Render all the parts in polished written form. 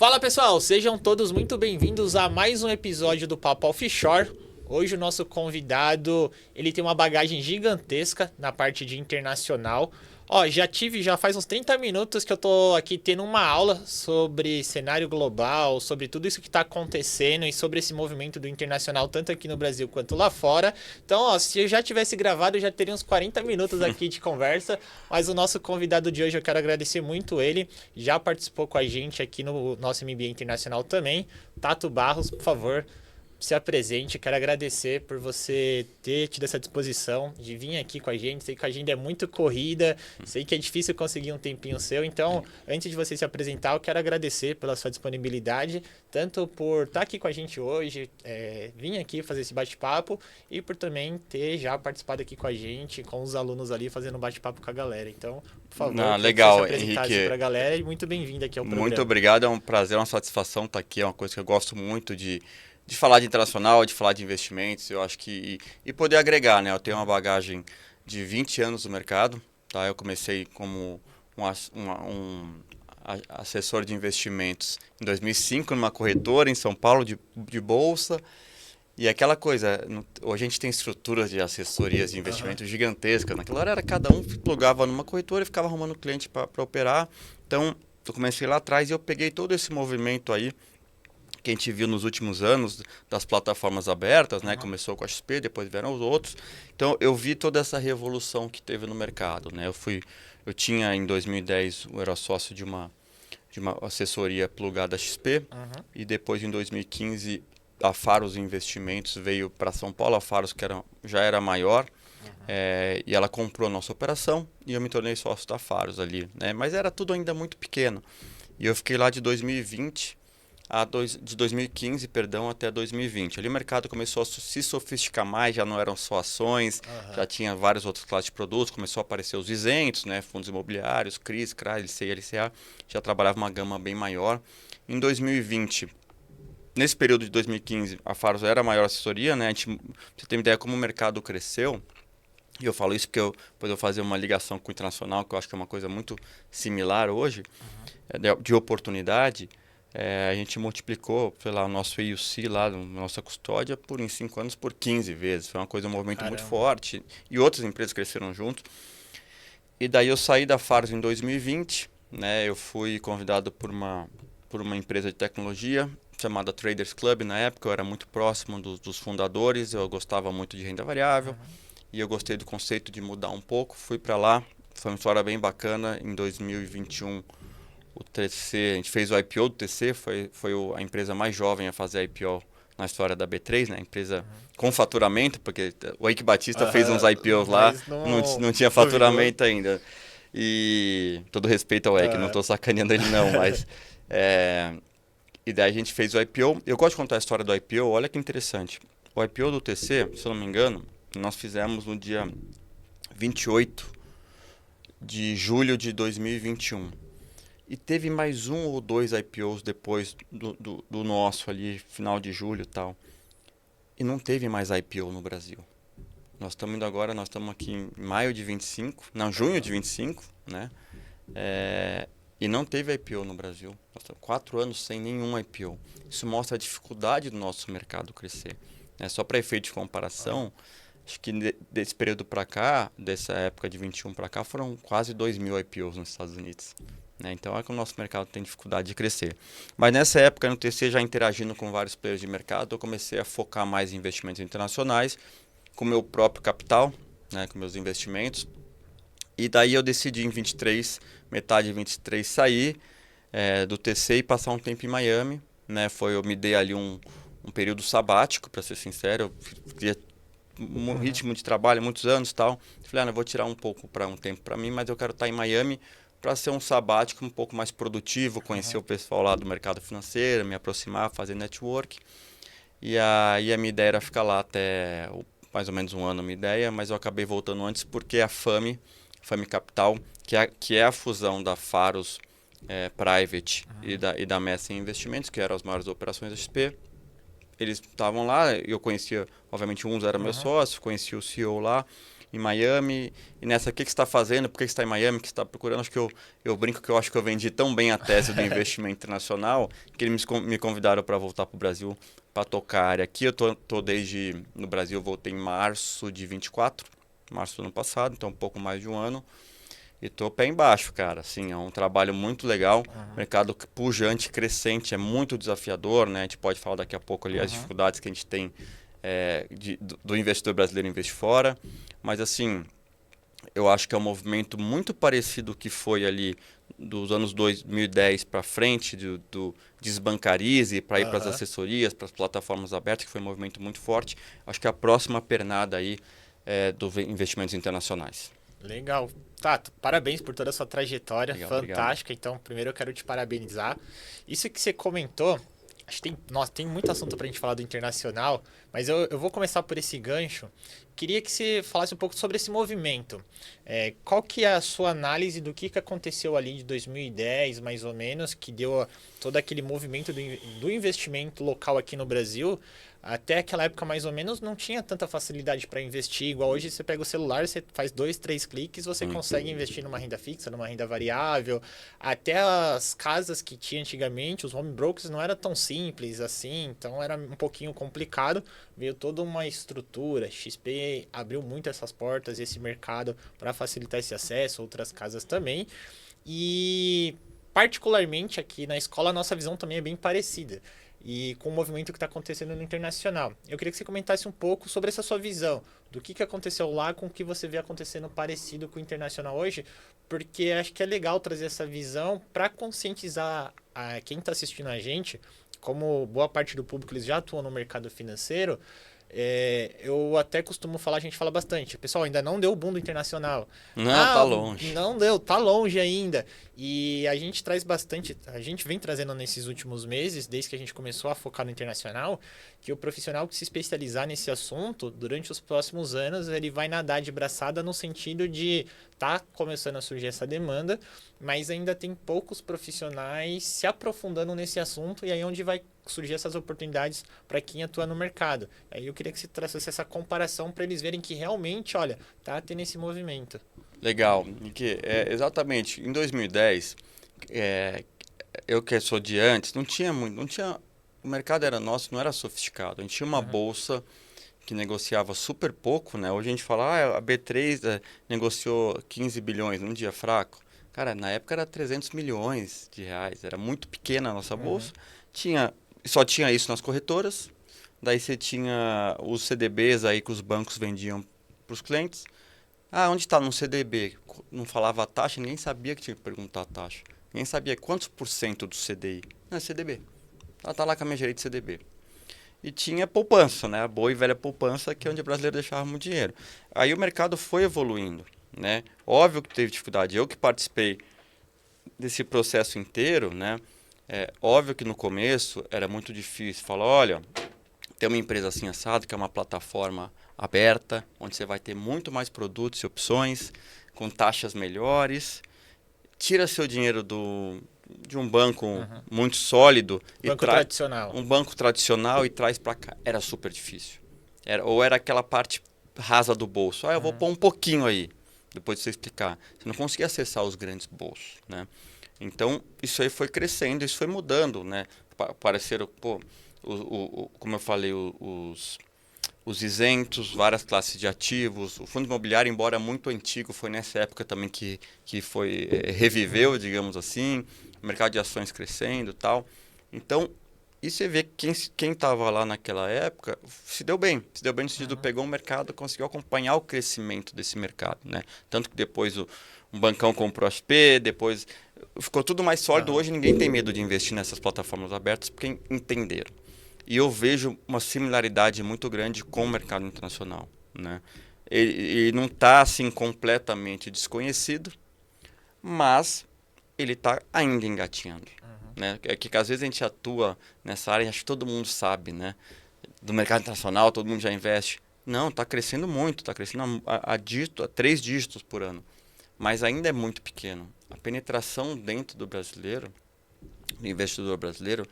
Fala pessoal, sejam todos muito bem-vindos a mais um episódio do Papo Offshore. Hoje o nosso convidado, ele tem uma bagagem gigantesca na parte de internacional. Ó, já faz uns 30 minutos que eu tô aqui tendo uma aula sobre cenário global, sobre tudo isso que tá acontecendo e sobre esse movimento do internacional, tanto aqui no Brasil quanto lá fora. Então, ó, se eu já tivesse gravado, eu já teria uns 40 minutos aqui de conversa, mas o nosso convidado de hoje, eu quero agradecer muito ele, já participou com a gente aqui no nosso MBA Internacional também. Tato Barros, por favor, se apresente. Quero agradecer por você ter tido essa disposição de vir aqui com a gente. Sei que a agenda é muito corrida, sei que é difícil conseguir um tempinho seu. Então, antes de você se apresentar, eu quero agradecer pela sua disponibilidade, tanto por estar aqui com a gente hoje, vir aqui fazer esse bate-papo, e por também ter já participado aqui com a gente, com os alunos ali, fazendo um bate-papo com a galera. Então, por favor, queria que você se Legal, apresentasse para a Henrique. galera e muito bem-vindo aqui ao Muito programa. obrigado. É um prazer, uma satisfação estar aqui. É uma coisa que eu gosto muito de falar de internacional, de falar de investimentos. Eu acho que. E poder agregar, né? Eu tenho uma bagagem de 20 anos no mercado. Tá? Eu comecei como assessor de investimentos em 2005 numa corretora em São Paulo de bolsa. E aquela coisa, hoje a gente tem estruturas de assessorias de Aham. investimento gigantescas. Naquela hora era cada um plugava numa corretora e ficava arrumando cliente para operar. Então, eu comecei lá atrás e eu peguei todo esse movimento aí que a gente viu nos últimos anos das plataformas abertas, né? Aham. Começou com a XP, depois vieram os outros. Então, eu vi toda essa revolução que teve no mercado, né? Eu tinha em 2010, eu era sócio de uma assessoria plugada XP, Aham. e depois em 2015 a Faros Investimentos veio para São Paulo, a Faros já era maior, e ela comprou a nossa operação e eu me tornei sócio da Faros ali, né? Mas era tudo ainda muito pequeno. E eu fiquei lá de 2020 de 2015, perdão, até 2020. Ali o mercado começou a se sofisticar mais, já não eram só ações, Aham. já tinha várias outras classes de produtos, começou a aparecer os isentos, né? Fundos imobiliários, CRIs, CRA, LCI, LCA, já trabalhava uma gama bem maior. Em 2020, nesse período de 2015, a Faros era a maior assessoria, né? Pra você ter uma ideia como o mercado cresceu, e eu falo isso porque depois eu vou fazer uma ligação com o internacional, que eu acho que é uma coisa muito similar hoje, de oportunidade. A gente multiplicou, sei lá, o nosso EUC lá, nossa custódia, em 5 anos, por 15 vezes. Foi uma coisa, um movimento muito Caramba. forte. E outras empresas cresceram junto. E daí eu saí da Faros em 2020, né? Eu fui convidado por uma empresa de tecnologia chamada Traders Club. Na época eu era muito próximo dos fundadores, eu gostava muito de renda variável Aham. e eu gostei do conceito de mudar um pouco. Fui para lá, foi uma história bem bacana. Em 2021, o TC, a gente fez o IPO do TC, foi a empresa mais jovem a fazer IPO na história da B3, né? Empresa com faturamento, porque o Eike Batista fez uns IPOs lá, Mas não, não não tinha duvidou. faturamento ainda. E todo respeito ao Eike, não Aham. estou sacaneando ele não, mas é, e daí a gente fez o IPO. Eu gosto de contar a história do IPO, olha que interessante. O IPO do TC, se eu não me engano, nós fizemos no dia 28 de julho de 2021. E teve mais um ou dois IPOs depois do nosso ali, final de julho e tal. E não teve mais IPO no Brasil. Nós estamos indo agora, nós estamos aqui em maio de 25, não, junho de Aham. 25, né? E não teve IPO no Brasil. Nós estamos 4 anos sem nenhum IPO. Isso mostra a dificuldade do nosso mercado crescer, né? Só para efeito de Aham. comparação, acho que desse período para cá, dessa época de 21 para cá, foram quase 2.000 IPOs nos Estados Unidos, né? Então é que o nosso mercado tem dificuldade de crescer. Mas nessa época, no TC, já interagindo com vários players de mercado, eu comecei a focar mais em investimentos internacionais, com o meu próprio capital, né, com meus investimentos. E daí eu decidi em 23, metade de 23, sair do TC e passar um tempo em Miami, né? Eu me dei ali um período sabático, para ser sincero. Eu queria um Uhum. ritmo de trabalho, muitos anos e tal. Falei, eu vou tirar um pouco para um tempo para mim, mas eu quero estar em Miami para ser um sabático um pouco mais produtivo, conhecer Aham. o pessoal lá do mercado financeiro, me aproximar, fazer network. E aí a minha ideia era ficar lá até mais ou menos um ano, a minha ideia, mas eu acabei voltando antes porque a FAMI Capital, que é a fusão da Faros Private Aham. e da Messi Investimentos, que eram as maiores operações da XP, eles estavam lá, eu conhecia, obviamente, uns era meu Aham. sócio, conhecia o CEO lá, em Miami, e nessa, o que você está fazendo, por que você está em Miami, o que você está procurando? Acho que eu brinco que eu acho que eu vendi tão bem a tese do investimento internacional, que eles me convidaram para voltar para o Brasil para tocar a área. Aqui eu tô desde, no Brasil eu voltei em março de 24, março do ano passado, então um pouco mais de um ano. E tô pé embaixo, cara. Assim, é um trabalho muito legal. Mercado pujante, crescente, é muito desafiador, né? A gente pode falar daqui a pouco ali as dificuldades que a gente tem do investidor brasileiro investir fora. Mas assim, eu acho que é um movimento muito parecido que foi ali dos anos 2010 para frente, do desbancarize, para ir para as assessorias, para as plataformas abertas, que foi um movimento muito forte. Acho que é a próxima pernada aí dos investimentos internacionais. Legal. Tato, parabéns por toda a sua trajetória, Legal, fantástica. Então, primeiro eu quero te parabenizar. Isso que você comentou, acho que tem muito assunto pra gente falar do internacional, mas eu vou começar por esse gancho. Queria que você falasse um pouco sobre esse movimento. Qual que é a sua análise do que aconteceu ali de 2010, mais ou menos, que deu todo aquele movimento do investimento local aqui no Brasil? Até aquela época, mais ou menos, não tinha tanta facilidade para investir. Igual hoje, você pega o celular, você faz 2, 3 cliques, você consegue investir numa renda fixa, numa renda variável. Até as casas que tinha antigamente, os home brokers, não era tão simples assim, então era um pouquinho complicado. Veio toda uma estrutura. XP abriu muito essas portas, esse mercado, para facilitar esse acesso, outras casas também. E particularmente aqui na escola, a nossa visão também é bem parecida. E com o movimento que está acontecendo no internacional. Eu queria que você comentasse um pouco sobre essa sua visão, do que aconteceu lá com o que você vê acontecendo parecido com o internacional hoje, porque acho que é legal trazer essa visão para conscientizar quem está assistindo a gente, como boa parte do público eles já atuam no mercado financeiro. Eu até costumo falar, a gente fala bastante, pessoal, ainda não deu o boom do internacional. Não, tá longe. Não deu, tá longe ainda. E a gente traz bastante, a gente vem trazendo nesses últimos meses, desde que a gente começou a focar no internacional, que o profissional que se especializar nesse assunto, durante os próximos anos, ele vai nadar de braçada no sentido de tá começando a surgir essa demanda, mas ainda tem poucos profissionais se aprofundando nesse assunto, e aí é onde vai surgir essas oportunidades para quem atua no mercado. Aí eu queria que você trouxesse essa comparação para eles verem que realmente, olha, tá tendo esse movimento. Legal, Nick. Exatamente. Em 2010, eu que sou de antes, não tinha muito, não tinha, o mercado era nosso, não era sofisticado. A gente tinha uma bolsa que negociava super pouco, né? Hoje a gente fala, a B3 negociou 15 bilhões num dia fraco. Cara, na época era 300 milhões de reais, era muito pequena a nossa bolsa. Só tinha isso nas corretoras. Daí você tinha os CDBs aí que os bancos vendiam para os clientes. Onde está no CDB? Não falava a taxa, ninguém sabia que tinha que perguntar a taxa. Ninguém sabia quantos por cento do CDI. Não, é CDB. Ela tá lá com a minha gerente de CDB. E tinha poupança, né? A boa e velha poupança, que é onde o brasileiro deixava muito dinheiro. Aí o mercado foi evoluindo, né? Óbvio que teve dificuldade. Eu que participei desse processo inteiro, né? Óbvio que no começo era muito difícil. Falar, olha, tem uma empresa assim assado, que é uma plataforma aberta, onde você vai ter muito mais produtos e opções, com taxas melhores. Tira seu dinheiro de um banco muito sólido Banco tradicional. um banco tradicional e traz para cá. Era super difícil. Ou era aquela parte rasa do bolso. Eu vou pôr um pouquinho aí, depois de você explicar. Você não conseguia acessar os grandes bolsos, né? Então, isso aí foi crescendo, isso foi mudando, né? Apareceram, como eu falei, os isentos, várias classes de ativos. O fundo imobiliário, embora muito antigo, foi nessa época também que reviveu, digamos assim. O mercado de ações crescendo e tal. Então, e você vê que quem estava lá naquela época se deu bem. Se deu bem no sentido, pegou o mercado, conseguiu acompanhar o crescimento desse mercado, né? Tanto que depois um bancão comprou a XP, depois ficou tudo mais sólido. Hoje ninguém tem medo de investir nessas plataformas abertas porque entenderam. E eu vejo uma similaridade muito grande com o mercado internacional, né? Ele não está assim completamente desconhecido, mas ele está ainda engatinhando, né? É que às vezes a gente atua nessa área e acho que todo mundo sabe, né? Do mercado internacional, todo mundo já investe. Não, está crescendo muito, está crescendo a 3 dígitos por ano, mas ainda é muito pequeno. A penetração dentro do brasileiro, do investidor brasileiro,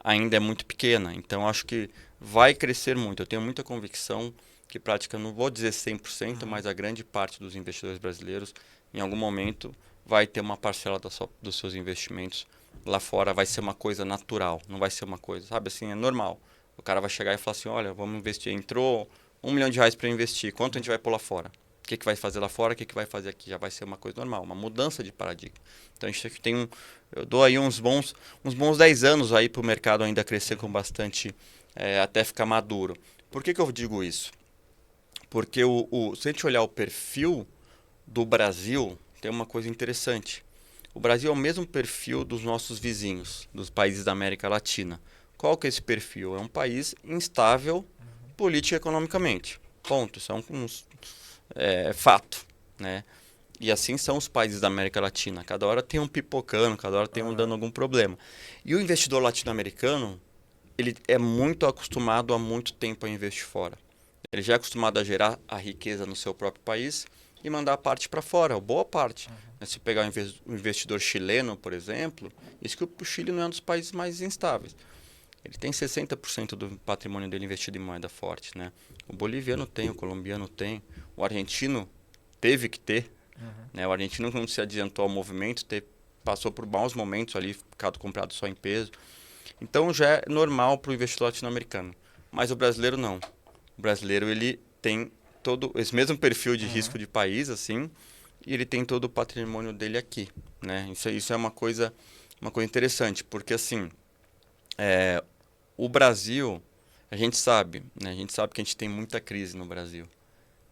ainda é muito pequena. Então, acho que vai crescer muito. Eu tenho muita convicção que praticamente, não vou dizer 100%, mas a grande parte dos investidores brasileiros, em algum momento, vai ter uma parcela dos seus investimentos lá fora, vai ser uma coisa natural, não vai ser uma coisa, sabe assim, é normal. O cara vai chegar e falar assim, olha, vamos investir, entrou R$ 1 milhão para investir, quanto a gente vai pôr lá fora? O que vai fazer lá fora, o que vai fazer aqui? Já vai ser uma coisa normal, uma mudança de paradigma. Então a gente tem eu dou aí uns bons 10 anos aí para o mercado ainda crescer com bastante, até ficar maduro. Por que eu digo isso? Porque se a gente olhar o perfil do Brasil, tem uma coisa interessante. O Brasil é o mesmo perfil dos nossos vizinhos, dos países da América Latina. Qual que é esse perfil? É um país instável política e economicamente. Ponto. Isso é fato, né? E assim são os países da América Latina. Cada hora tem um pipocando, cada hora tem um dando algum problema. E o investidor latino-americano, ele é muito acostumado há muito tempo a investir fora. Ele já é acostumado a gerar a riqueza no seu próprio país e mandar a parte para fora, boa parte. Se pegar um investidor chileno, por exemplo, isso que o Chile não é um dos países mais instáveis. Ele tem 60% do patrimônio dele investido em moeda forte, né? O boliviano tem, o colombiano tem, o argentino teve que ter, né? O argentino não se adiantou ao movimento, passou por maus momentos ali, ficado comprado só em peso. Então já é normal para o investidor latino-americano. Mas o brasileiro não. O brasileiro ele tem todo esse mesmo perfil de risco de país, assim, e ele tem todo o patrimônio dele aqui, né? Isso é uma coisa interessante, porque assim, o Brasil, a gente sabe, né? A gente sabe que a gente tem muita crise no Brasil,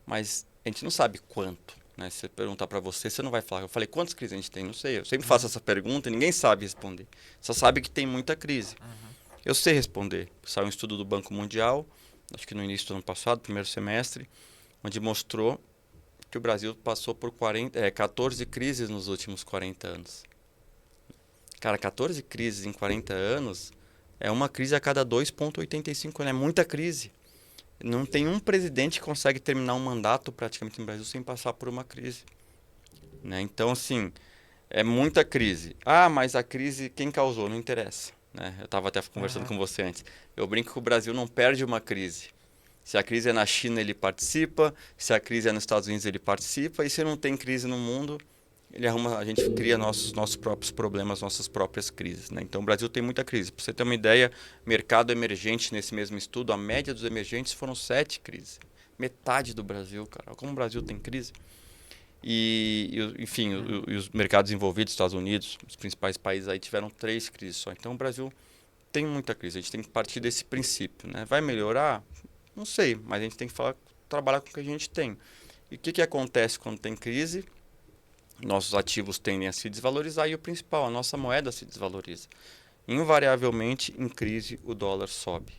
mas a gente não sabe quanto, né? Se você perguntar para você, você não vai falar. Eu falei, quantas crises a gente tem? Não sei. Eu sempre faço essa pergunta e ninguém sabe responder. Só sabe que tem muita crise. Eu sei responder. Saiu um estudo do Banco Mundial, acho que no início do ano passado, primeiro semestre, onde mostrou que o Brasil passou por 14 crises nos últimos 40 anos. Cara, 14 crises em 40 anos é uma crise a cada 2,85 anos. É muita crise. Não tem um presidente que consegue terminar um mandato praticamente no Brasil sem passar por uma crise, né? Então, assim, é muita crise. Ah, mas a crise, quem causou? Não interessa, né? Eu estava até conversando com você antes. Eu brinco que o Brasil não perde uma crise. Se a crise é na China, ele participa. Se a crise é nos Estados Unidos, ele participa. E se não tem crise no mundo, a gente cria nossos próprios problemas, nossas próprias crises, né? Então o Brasil tem muita crise. Para você ter uma ideia, mercado emergente nesse mesmo estudo, a média dos emergentes foram 7 crises. Metade do Brasil, cara. Como o Brasil tem crise? Enfim, os mercados envolvidos, Estados Unidos, os principais países aí tiveram 3 crises só. Então o Brasil tem muita crise. A gente tem que partir desse princípio, né? Vai melhorar? Não sei, mas a gente tem que trabalhar com o que a gente tem. E o que acontece quando tem crise? Nossos ativos tendem a se desvalorizar e o principal, a nossa moeda se desvaloriza. Invariavelmente, em crise, o dólar sobe.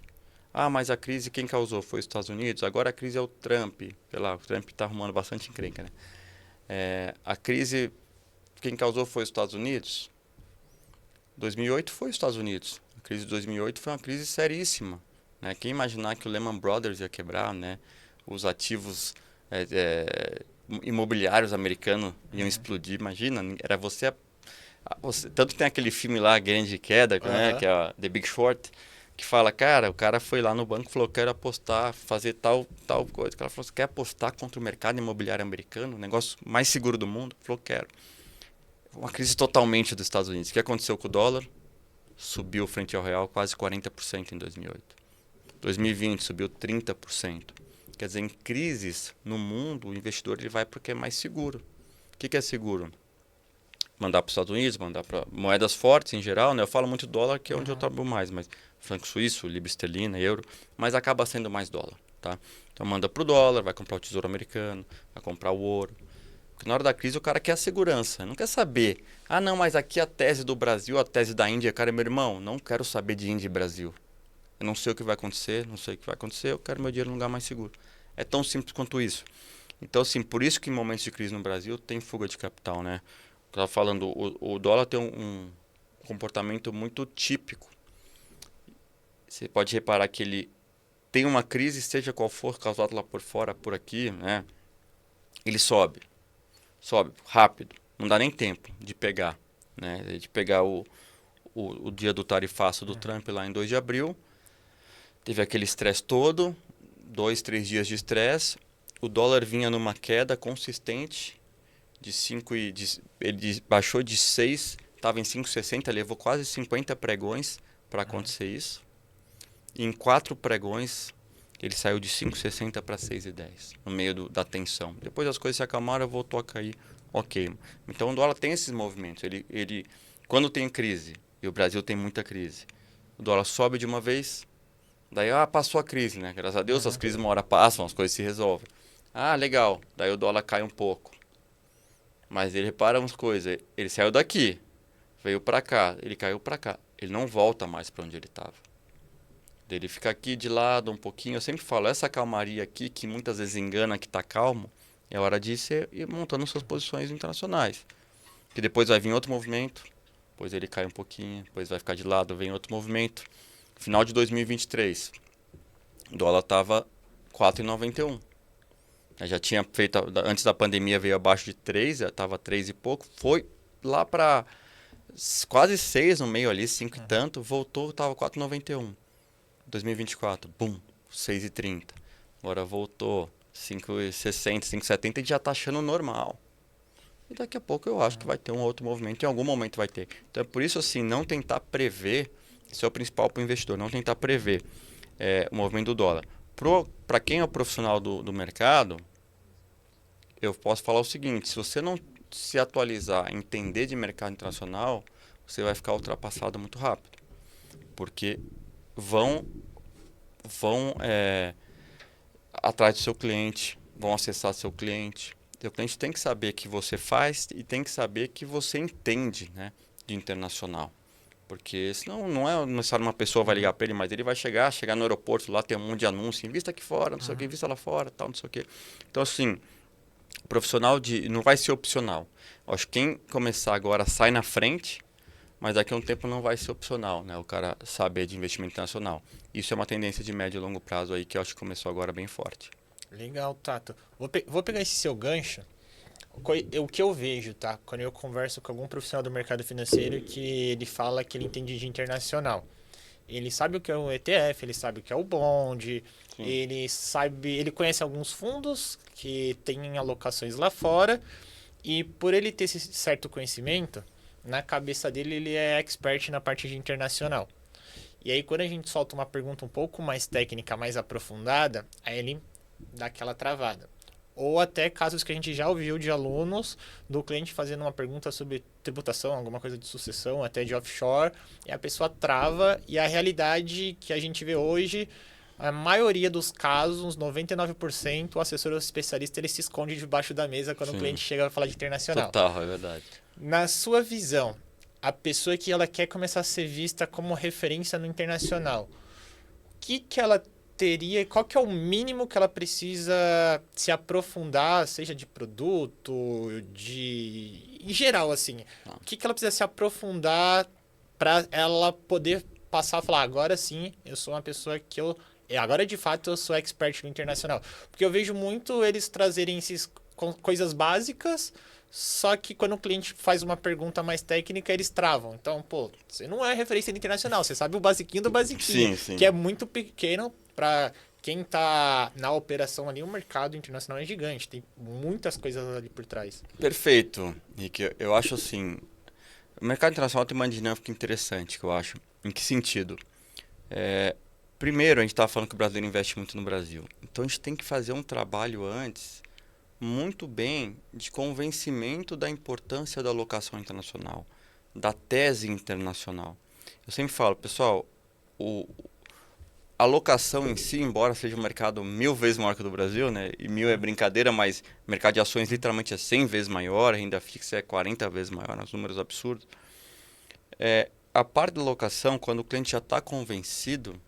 Ah, mas a crise quem causou foi os Estados Unidos? Agora a crise é o Trump. Sei lá, o Trump está arrumando bastante encrenca, né? A crise quem causou foi os Estados Unidos? 2008 foi os Estados Unidos. A crise de 2008 foi uma crise seríssima, né? Quem imaginar que o Lehman Brothers ia quebrar, né? Os ativos imobiliários americanos iam explodir, imagina, era você tanto tem aquele filme lá, Grande Queda, né, que é The Big Short, que fala, cara, o cara foi lá no banco e falou, quero apostar, fazer tal coisa. O cara falou, você quer apostar contra o mercado imobiliário americano, o negócio mais seguro do mundo? Ele falou, quero. Uma crise totalmente dos Estados Unidos. O que aconteceu com o dólar? Subiu frente ao real quase 40% em 2008. 2020 subiu 30%. Quer dizer, em crises no mundo, o investidor ele vai porque é mais seguro. O que é seguro? Mandar para os Estados Unidos, mandar para moedas fortes em geral, né? Eu falo muito dólar, que é onde eu trabalho mais, mas franco suíço, libra esterlina, euro, mas acaba sendo mais dólar, tá? Então manda para o dólar, vai comprar o tesouro americano, vai comprar o ouro. Porque na hora da crise o cara quer a segurança, não quer saber. Ah, não, mas aqui a tese do Brasil, a tese da Índia, cara, meu irmão, não quero saber de Índia e Brasil. Eu não sei o que vai acontecer, eu quero meu dinheiro num lugar mais seguro. É tão simples quanto isso. Então, assim, por isso que em momentos de crise no Brasil tem fuga de capital, né? Eu estava falando, o dólar tem um comportamento muito típico. Você pode reparar que ele tem uma crise, seja qual for, causada lá por fora, por aqui, né? Ele sobe rápido, não dá nem tempo de pegar, né? De pegar o dia do tarifaço do Trump lá em 2 de abril, teve aquele estresse todo, 2, 3 dias de estresse, o dólar vinha numa queda consistente de 5 ele baixou de 6, estava em 5,60, levou quase 50 pregões para acontecer isso. E em 4 pregões ele saiu de 5,60 para 6,10 no meio da tensão. Depois as coisas se acalmaram, voltou a cair. Ok. Então o dólar tem esses movimentos. Ele quando tem crise, e o Brasil tem muita crise, o dólar sobe de uma vez, daí passou a crise, né? Graças a Deus as crises uma hora passam, as coisas se resolvem. Legal. Daí o dólar cai um pouco. Mas ele repara umas coisas, ele saiu daqui, veio para cá, ele caiu para cá. Ele não volta mais para onde ele estava. Ele fica aqui de lado um pouquinho. Eu sempre falo, essa calmaria aqui, que muitas vezes engana que está calmo, é hora de ir montando suas posições internacionais. Que depois vai vir outro movimento, depois ele cai um pouquinho, depois vai ficar de lado, vem outro movimento. Final de 2023, o dólar estava 4,91. Já tinha feito, antes da pandemia veio abaixo de 3, já estava 3 e pouco, foi lá para quase 6 no meio ali, 5 e tanto, voltou, estava 4,91. 2024, bum, 6,30. Agora voltou 5,60, 5,70 e já está achando normal. E daqui a pouco eu acho que vai ter um outro movimento, em algum momento vai ter. Então é por isso assim, não tentar prever, isso é o principal para o investidor, não tentar prever o movimento do dólar. Para quem é o profissional do mercado, eu posso falar o seguinte, se você não se atualizar, entender de mercado internacional, você vai ficar ultrapassado muito rápido. Porque vão atrás do seu cliente, vão acessar seu cliente. Seu cliente tem que saber que você faz e tem que saber que você entende, né, de internacional. Porque senão não é necessário uma pessoa vai ligar para ele, mas ele vai chegar no aeroporto, lá tem um monte de anúncio, invista aqui fora, não sei o que, invista lá fora, tal, não sei o que. Então assim, profissional não vai ser opcional. Acho que quem começar agora sai na frente, mas daqui a um tempo não vai ser opcional, né? O cara saber de investimento internacional. Isso é uma tendência de médio e longo prazo aí que eu acho que começou agora bem forte. Legal, Tato. Vou pegar esse seu gancho. O que eu vejo, tá? Quando eu converso com algum profissional do mercado financeiro que ele fala que ele entende de internacional. Ele sabe o que é o ETF, ele sabe o que é o bond, Sim. ele conhece alguns fundos que têm alocações lá fora e por ele ter esse certo conhecimento, na cabeça dele ele é expert na parte de internacional. E aí quando a gente solta uma pergunta um pouco mais técnica, mais aprofundada, aí ele dá aquela travada. Ou até casos que a gente já ouviu de alunos do cliente fazendo uma pergunta sobre tributação, alguma coisa de sucessão, até de offshore, e a pessoa trava, e a realidade que a gente vê hoje, a maioria dos casos, uns 99%, o assessor ou especialista ele se esconde debaixo da mesa quando o cliente chega a falar de internacional. Total, é verdade. Na sua visão, a pessoa que ela quer começar a ser vista como referência no internacional, o que ela teria, qual que é o mínimo que ela precisa se aprofundar, seja de produto, em geral, assim, o que ela precisa se aprofundar para ela poder passar a falar, agora sim, eu sou uma pessoa que agora de fato eu sou expert no internacional. Porque eu vejo muito eles trazerem essas coisas básicas, só que quando o cliente faz uma pergunta mais técnica, eles travam. Então, pô, você não é referência internacional, você sabe o basiquinho do basiquinho, Sim. que é muito pequeno para quem tá na operação ali. O mercado internacional é gigante, tem muitas coisas ali por trás. Perfeito, Rick. Eu acho assim, o mercado internacional tem uma dinâmica interessante, que eu acho. Em que sentido? Primeiro, a gente estava falando que o brasileiro investe muito no Brasil. Então, a gente tem que fazer um trabalho antes muito bem de convencimento da importância da alocação internacional, da tese internacional. Eu sempre falo, pessoal, a alocação em si, embora seja um mercado 1000 vezes maior que o do Brasil, né? E 1000 é brincadeira, mas o mercado de ações literalmente é 100 vezes maior, a renda fixa é 40 vezes maior, os números absurdos. A parte da alocação, quando o cliente já está convencido,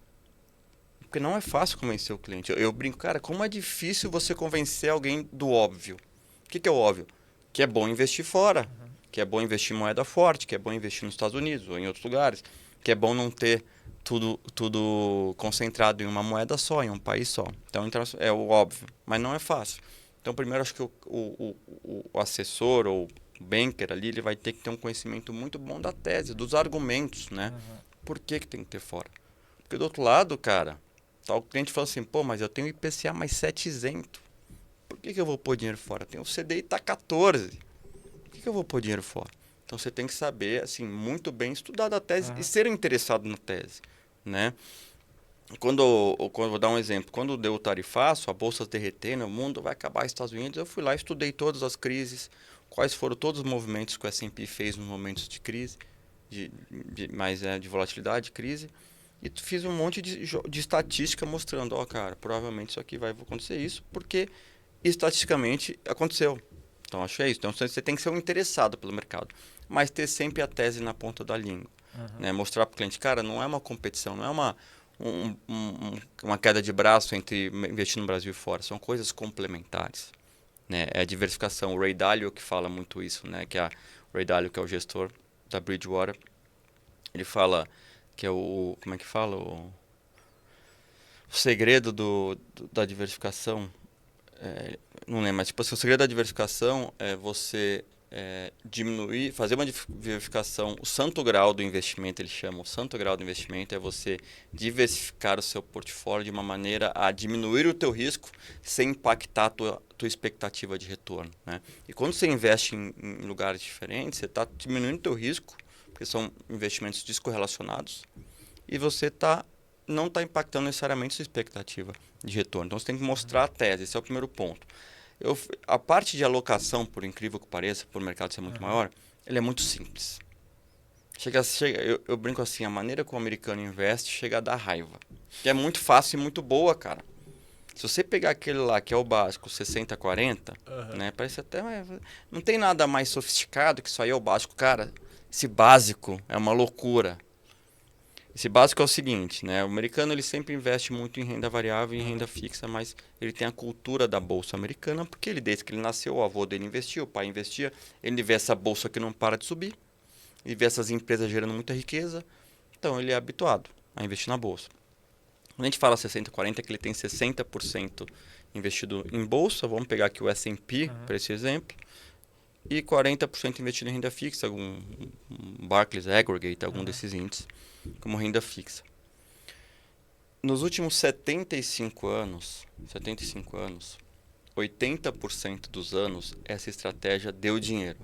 porque não é fácil convencer o cliente. Eu brinco, cara, como é difícil você convencer alguém do óbvio. O que é o óbvio? Que é bom investir fora, que é bom investir em moeda forte, que é bom investir nos Estados Unidos ou em outros lugares, que é bom não ter tudo concentrado em uma moeda só, em um país só. Então é o óbvio, mas não é fácil. Então primeiro acho que o assessor ou o banker ali, ele vai ter que ter um conhecimento muito bom da tese, dos argumentos, né? Por que tem que ter fora? Porque do outro lado, cara, Tá, o cliente fala assim, pô, mas eu tenho IPCA mais 7 isento. Por que eu vou pôr dinheiro fora? Tem o CDI tá 14. Por que eu vou pôr dinheiro fora? Então você tem que saber, assim, muito bem estudar a tese e ser interessado na tese, né? Vou dar um exemplo, quando deu o tarifaço, a bolsa derretendo, o mundo vai acabar nos Estados Unidos, eu fui lá, estudei todas as crises, quais foram todos os movimentos que o S&P fez nos momentos de crise, de volatilidade, crise, e fiz um monte de estatística mostrando, ó, cara, provavelmente isso aqui vai acontecer isso, porque estatisticamente aconteceu. Então, acho que é isso. Então, você tem que ser um interessado pelo mercado, mas ter sempre a tese na ponta da língua. Né? Mostrar para o cliente, cara, não é uma competição, não é uma queda de braço entre investir no Brasil e fora. São coisas complementares. Né? É a diversificação. O Ray Dalio que fala muito isso, né? O Ray Dalio, que é o gestor da Bridgewater, ele fala que é como é que fala? O segredo da diversificação. Não lembro, mas tipo, assim, o segredo da diversificação é você diminuir, fazer uma diversificação. O santo grau do investimento, ele chama. O santo grau do investimento é você diversificar o seu portfólio de uma maneira a diminuir o teu risco sem impactar a tua expectativa de retorno. Né? E quando você investe em lugares diferentes, você está diminuindo o teu risco, porque são investimentos descorrelacionados, e você não está impactando necessariamente a sua expectativa de retorno. Então você tem que mostrar a tese, esse é o primeiro ponto. A parte de alocação, por incrível que pareça, por o mercado ser muito maior, ele é muito simples. Eu brinco assim, a maneira como o americano investe chega a dar raiva. Que é muito fácil e muito boa, cara. Se você pegar aquele lá que é o básico 60-40, né, parece até... Não tem nada mais sofisticado que isso aí é o básico. Cara, esse básico é uma loucura. Esse básico é o seguinte, né? O americano ele sempre investe muito em renda variável e em renda fixa, mas ele tem a cultura da bolsa americana, porque desde que ele nasceu, o avô dele investiu, o pai investia, ele vê essa bolsa que não para de subir, ele vê essas empresas gerando muita riqueza, então ele é habituado a investir na bolsa. Quando a gente fala 60-40, é que ele tem 60% investido em bolsa, vamos pegar aqui o S&P para esse exemplo, e 40% investido em renda fixa, algum Barclays Aggregate, algum desses índices, como renda fixa. Nos últimos 75 anos, 80% dos anos, essa estratégia deu dinheiro.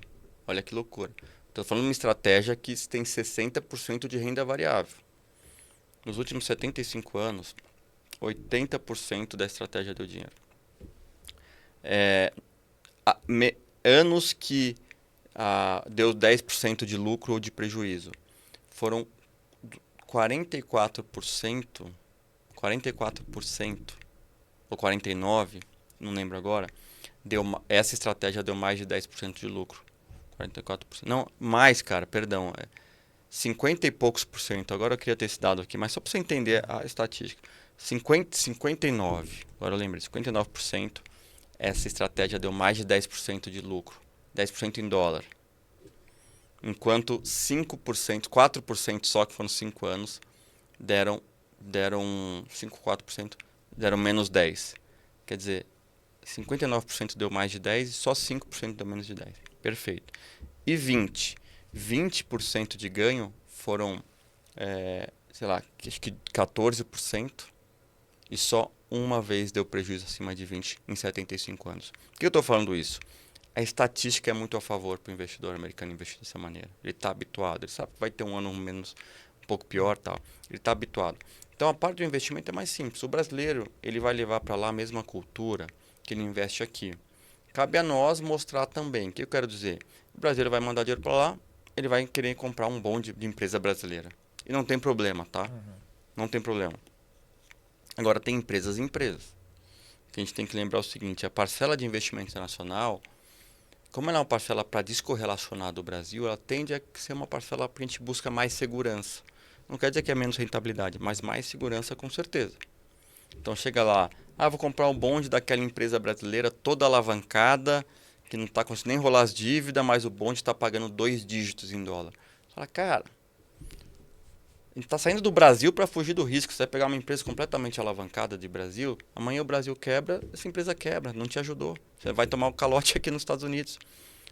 Olha que loucura. Estou falando de uma estratégia que tem 60% de renda variável. Nos últimos 75 anos, 80% da estratégia deu dinheiro. Anos que deu 10% de lucro ou de prejuízo. Foram 44% ou 49%, não lembro agora, essa estratégia deu mais de 10% de lucro. 44%. Não, mais, cara, perdão. 50 e poucos por cento. Agora eu queria ter esse dado aqui, mas só para você entender a estatística. 59%, agora eu lembro, 59%, essa estratégia deu mais de 10% de lucro. 10% em dólar. Enquanto 5%, 4% só, que foram 5 anos, deram 4% deram menos 10. Quer dizer, 59% deu mais de 10 e só 5% deu menos de 10. Perfeito. E 20% de ganho foram, sei lá, acho que 14% e só uma vez deu prejuízo acima de 20 em 75 anos. Por que eu estou falando isso? A estatística é muito a favor para o investidor americano investir dessa maneira. Ele está habituado, ele sabe que vai ter um ano menos, um pouco pior, tal. Ele está habituado. Então a parte do investimento é mais simples. O brasileiro ele vai levar para lá a mesma cultura que ele investe aqui. Cabe a nós mostrar também. O que eu quero dizer? O brasileiro vai mandar dinheiro para lá, ele vai querer comprar um bonde de empresa brasileira. E não tem problema, tá? Não tem problema. Agora tem empresas e empresas. A gente tem que lembrar o seguinte, a parcela de investimento internacional, como ela é uma parcela para descorrelacionar do Brasil, ela tende a ser uma parcela que a gente busca mais segurança. Não quer dizer que é menos rentabilidade, mas mais segurança com certeza. Então chega lá, vou comprar um bonde daquela empresa brasileira toda alavancada, que não está conseguindo nem rolar as dívidas, mas o bonde está pagando 2 dígitos em dólar. Fala, cara, a gente está saindo do Brasil para fugir do risco. Você vai pegar uma empresa completamente alavancada de Brasil, amanhã o Brasil quebra, essa empresa quebra, não te ajudou. Você vai tomar o calote aqui nos Estados Unidos.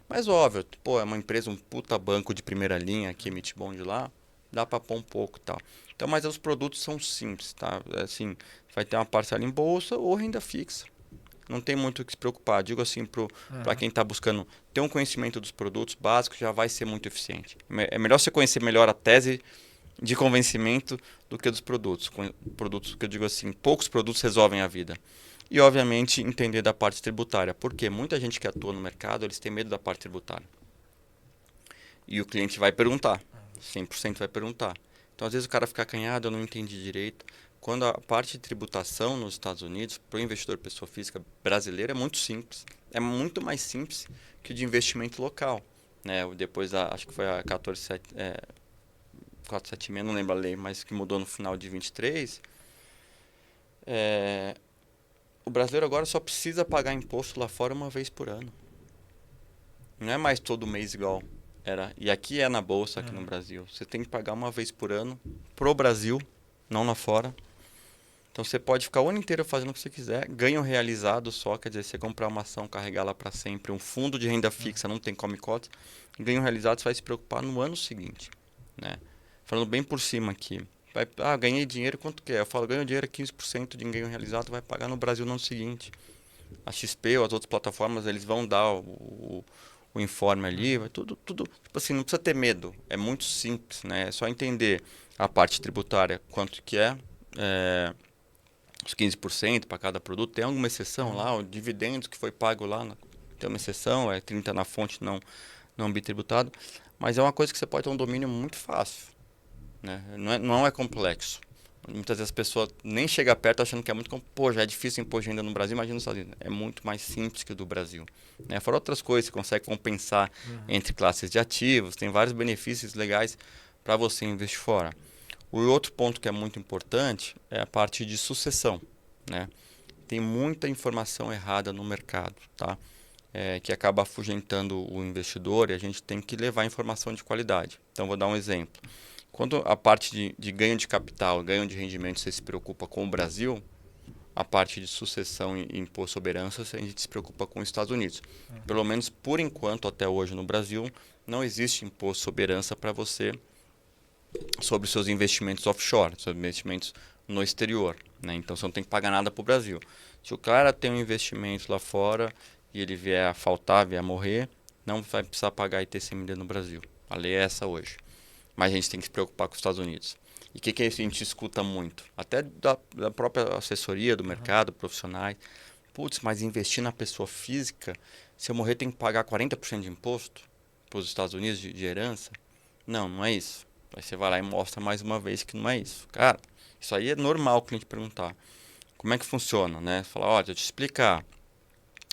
Mas óbvio, é uma empresa, um puta banco de primeira linha que emite bonde lá, dá para pôr um pouco e tal. Então, mas os produtos são simples, tá? Assim, vai ter uma parcela em bolsa ou renda fixa. Não tem muito o que se preocupar. Digo assim, para quem está buscando ter um conhecimento dos produtos básicos, já vai ser muito eficiente. É melhor você conhecer melhor a tese de convencimento do que dos produtos. Produtos que eu digo assim, poucos produtos resolvem a vida. E, obviamente, entender da parte tributária. Porque muita gente que atua no mercado, eles têm medo da parte tributária. E o cliente vai perguntar. 100% vai perguntar. Então, às vezes, o cara fica acanhado, eu não entendi direito. Quando a parte de tributação nos Estados Unidos, para o investidor pessoa física brasileira, é muito simples. É muito mais simples que o de investimento local. Né? Depois, acho que foi a 476, não lembro a lei, mas que mudou no final de 23, o brasileiro agora só precisa pagar imposto lá fora uma vez por ano. Não é mais todo mês igual era. E aqui é na bolsa, aqui no Brasil. Você tem que pagar uma vez por ano pro Brasil, não lá fora. Então você pode ficar o ano inteiro fazendo o que você quiser. Ganho realizado só, quer dizer, você comprar uma ação, carregar lá para sempre. Um fundo de renda fixa, não tem come cota. Ganho realizado você vai se preocupar no ano seguinte. Né? Falando bem por cima aqui. Ganhei dinheiro, quanto que é? Eu falo, ganho dinheiro, 15% de ganho realizado, vai pagar no Brasil no ano seguinte. A XP ou as outras plataformas, eles vão dar o informe ali, vai tudo, tipo assim, não precisa ter medo, é muito simples, né? É só entender a parte tributária, quanto que os 15% para cada produto, tem alguma exceção lá, o dividendos que foi pago lá, tem uma exceção, é 30 na fonte, não bitributado, mas é uma coisa que você pode ter um domínio muito fácil, né? Não é complexo. Muitas vezes a pessoa nem chega perto achando que é muito... Pô, já é difícil impor renda no Brasil, imagina nos Estados Unidos. É muito mais simples que o do Brasil. Né? Fora outras coisas, você consegue compensar entre classes de ativos, tem vários benefícios legais para você investir fora. O outro ponto que é muito importante é a parte de sucessão. Né? Tem muita informação errada no mercado, tá? Que acaba afugentando o investidor e a gente tem que levar informação de qualidade. Então, vou dar um exemplo. Quando a parte de ganho de capital, ganho de rendimento, você se preocupa com o Brasil, a parte de sucessão e imposto sobre herança, a gente se preocupa com os Estados Unidos. Pelo menos por enquanto, até hoje no Brasil, não existe imposto sobre herança para você sobre seus investimentos offshore, seus investimentos no exterior. Né? Então você não tem que pagar nada para o Brasil. Se o cara tem um investimento lá fora e ele vier a faltar, vier a morrer, não vai precisar pagar ITCMD no Brasil. A lei é essa hoje. Mas a gente tem que se preocupar com os Estados Unidos. E o que a gente escuta muito? Até da própria assessoria, do mercado, profissionais. Putz, mas investir na pessoa física, se eu morrer tem que pagar 40% de imposto para os Estados Unidos de herança? Não, não é isso. Aí você vai lá e mostra mais uma vez que não é isso. Cara, isso aí é normal o cliente perguntar. Como é que funciona? Né? Falar, olha, deixa eu te explicar.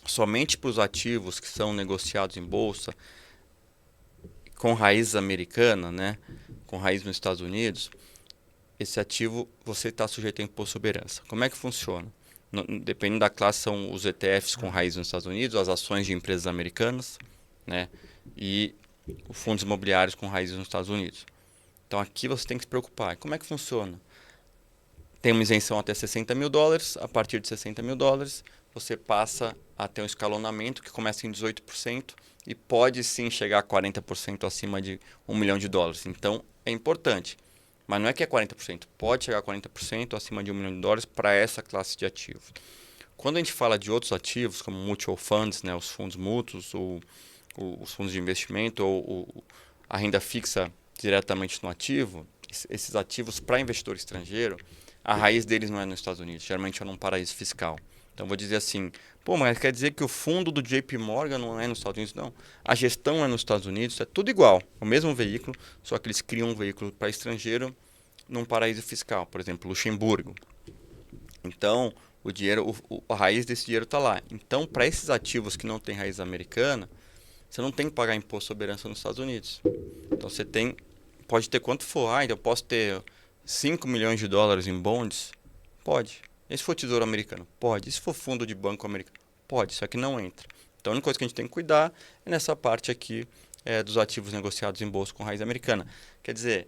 Somente para os ativos que são negociados em bolsa, com raiz americana, né? Com raiz nos Estados Unidos, esse ativo você está sujeito a imposto sobre herança. Como é que funciona? Dependendo da classe, são os ETFs com raiz nos Estados Unidos, as ações de empresas americanas, né? E os fundos imobiliários com raiz nos Estados Unidos. Então aqui você tem que se preocupar. Como é que funciona? Tem uma isenção até $60.000. A partir de $60.000, você passa a ter um escalonamento que começa em 18% e pode sim chegar a 40% acima de $1 milhão. Então é importante. Mas não é que é 40%. Pode chegar a 40% acima de $1 milhão para essa classe de ativos. Quando a gente fala de outros ativos, como mutual funds, né, os fundos mútuos, ou os fundos de investimento, ou a renda fixa diretamente no ativo, esses ativos para investidor estrangeiro, a raiz deles não é nos Estados Unidos, geralmente é num paraíso fiscal. Então vou dizer assim, pô, mas quer dizer que o fundo do JP Morgan não é nos Estados Unidos? Não. A gestão é nos Estados Unidos, é tudo igual, o mesmo veículo, só que eles criam um veículo para estrangeiro num paraíso fiscal, por exemplo, Luxemburgo. Então, o dinheiro, a raiz desse dinheiro está lá. Então, para esses ativos que não têm raiz americana, você não tem que pagar imposto sobre herança nos Estados Unidos. Então, você pode ter quanto for. Então eu posso ter $5 milhões em bonds? Pode. E se for tesouro americano? Pode. E se for fundo de banco americano? Pode. Isso aqui não entra. Então, a única coisa que a gente tem que cuidar é nessa parte aqui dos ativos negociados em bolsa com raiz americana. Quer dizer,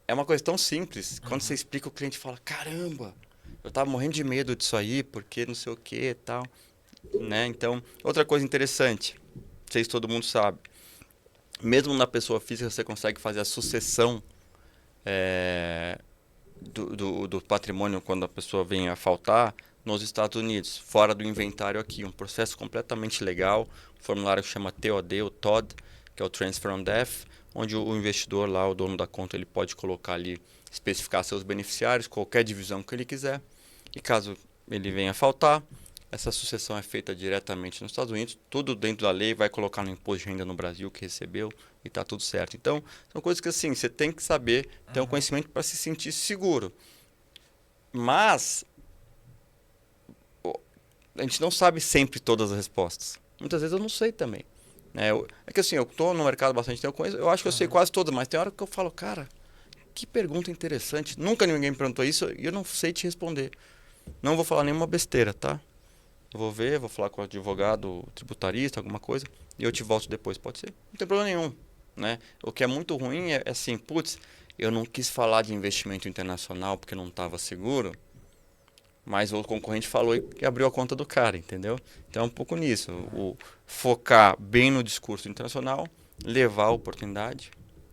é uma coisa tão simples. Quando você explica, o cliente fala, caramba, eu estava morrendo de medo disso aí, porque não sei o que e tal. Né? Então, outra coisa interessante, não sei se todo mundo sabe, mesmo na pessoa física você consegue fazer a sucessão do patrimônio quando a pessoa vem a faltar nos Estados Unidos, fora do inventário aqui. Um processo completamente legal. O formulário chama TOD, o TOD, que é o Transfer on Death, onde o investidor lá, o dono da conta, ele pode colocar ali, especificar seus beneficiários, qualquer divisão que ele quiser. E caso ele venha a faltar, essa sucessão é feita diretamente nos Estados Unidos, tudo dentro da lei, vai colocar no imposto de renda no Brasil que recebeu e está tudo certo. Então, são coisas que assim, você tem que saber, ter um conhecimento para se sentir seguro. Mas a gente não sabe sempre todas as respostas. Muitas vezes eu não sei também. É que assim, eu estou no mercado há bastante tempo, eu acho que eu sei quase todas, mas tem hora que eu falo, cara, que pergunta interessante. Nunca ninguém me perguntou isso e eu não sei te responder. Não vou falar nenhuma besteira, tá? Eu vou ver, vou falar com o advogado, tributarista, alguma coisa, e eu te volto depois, pode ser? Não tem problema nenhum, né? O que é muito ruim é assim, putz, eu não quis falar de investimento internacional porque não estava seguro, mas o concorrente falou e abriu a conta do cara, entendeu? Então é um pouco nisso, focar bem no discurso internacional, levar a oportunidade,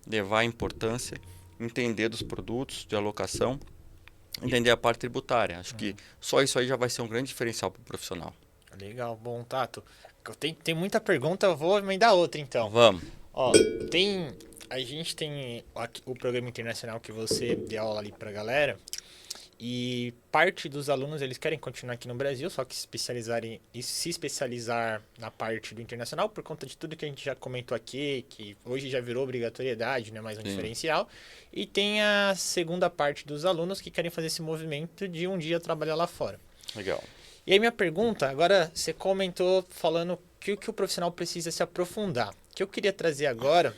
levar a importância, entender dos produtos de alocação, entender a parte tributária. Acho que só isso aí já vai ser um grande diferencial para o profissional. Legal, bom, Tato. Tem muita pergunta, eu vou emendar outra então. Vamos. Ó, a gente tem o programa internacional que você deu aula ali pra galera. E parte dos alunos, eles querem continuar aqui no Brasil, só que se especializar na parte do internacional, por conta de tudo que a gente já comentou aqui, que hoje já virou obrigatoriedade, não é mais um diferencial. E tem a segunda parte dos alunos que querem fazer esse movimento de um dia trabalhar lá fora. Legal. E aí minha pergunta, agora você comentou falando que o profissional precisa se aprofundar. O que eu queria trazer agora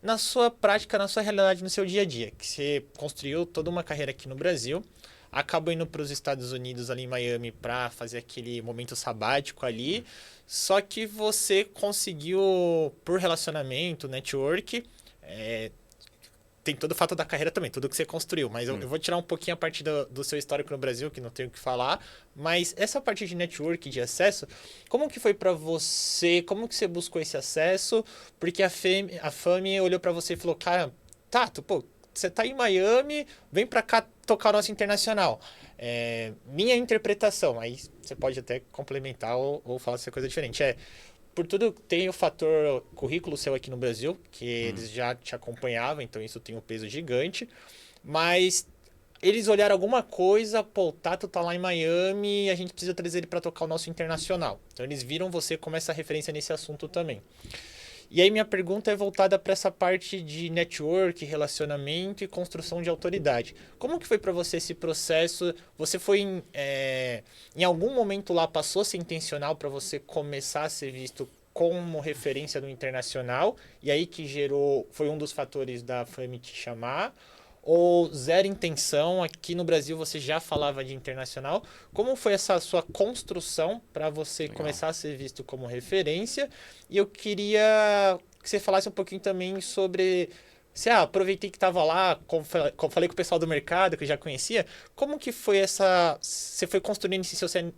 na sua prática, na sua realidade, no seu dia a dia, que você construiu toda uma carreira aqui no Brasil, acabou indo para os Estados Unidos, ali em Miami, para fazer aquele momento sabático ali, só que você conseguiu, por relacionamento, network, tem todo o fato da carreira também, tudo que você construiu, mas eu vou tirar um pouquinho a parte do seu histórico no Brasil, que não tenho o que falar, mas essa parte de network, de acesso, como que foi pra você, como que você buscou esse acesso? Porque a FAME olhou pra você e falou, cara, Tato, pô, você tá em Miami, vem pra cá tocar o nosso internacional. Minha interpretação, aí você pode até complementar ou falar se é coisa diferente, por tudo, tem o fator currículo seu aqui no Brasil, que eles já te acompanhavam, então isso tem um peso gigante. Mas eles olharam alguma coisa, pô, o Tato tá lá em Miami e a gente precisa trazer ele para tocar o nosso internacional. Então eles viram você como essa referência nesse assunto também. E aí minha pergunta é voltada para essa parte de network, relacionamento e construção de autoridade. Como que foi para você esse processo? Você foi em algum momento lá passou a ser intencional para você começar a ser visto como referência no internacional? E aí que foi um dos fatores da FAME te chamar? Ou zero intenção, aqui no Brasil você já falava de internacional? Como foi essa sua construção para você começar a ser visto como referência? E eu queria que você falasse um pouquinho também sobre... aproveitei que estava lá, falei com o pessoal do mercado, que eu já conhecia. Como que foi você foi construindo esse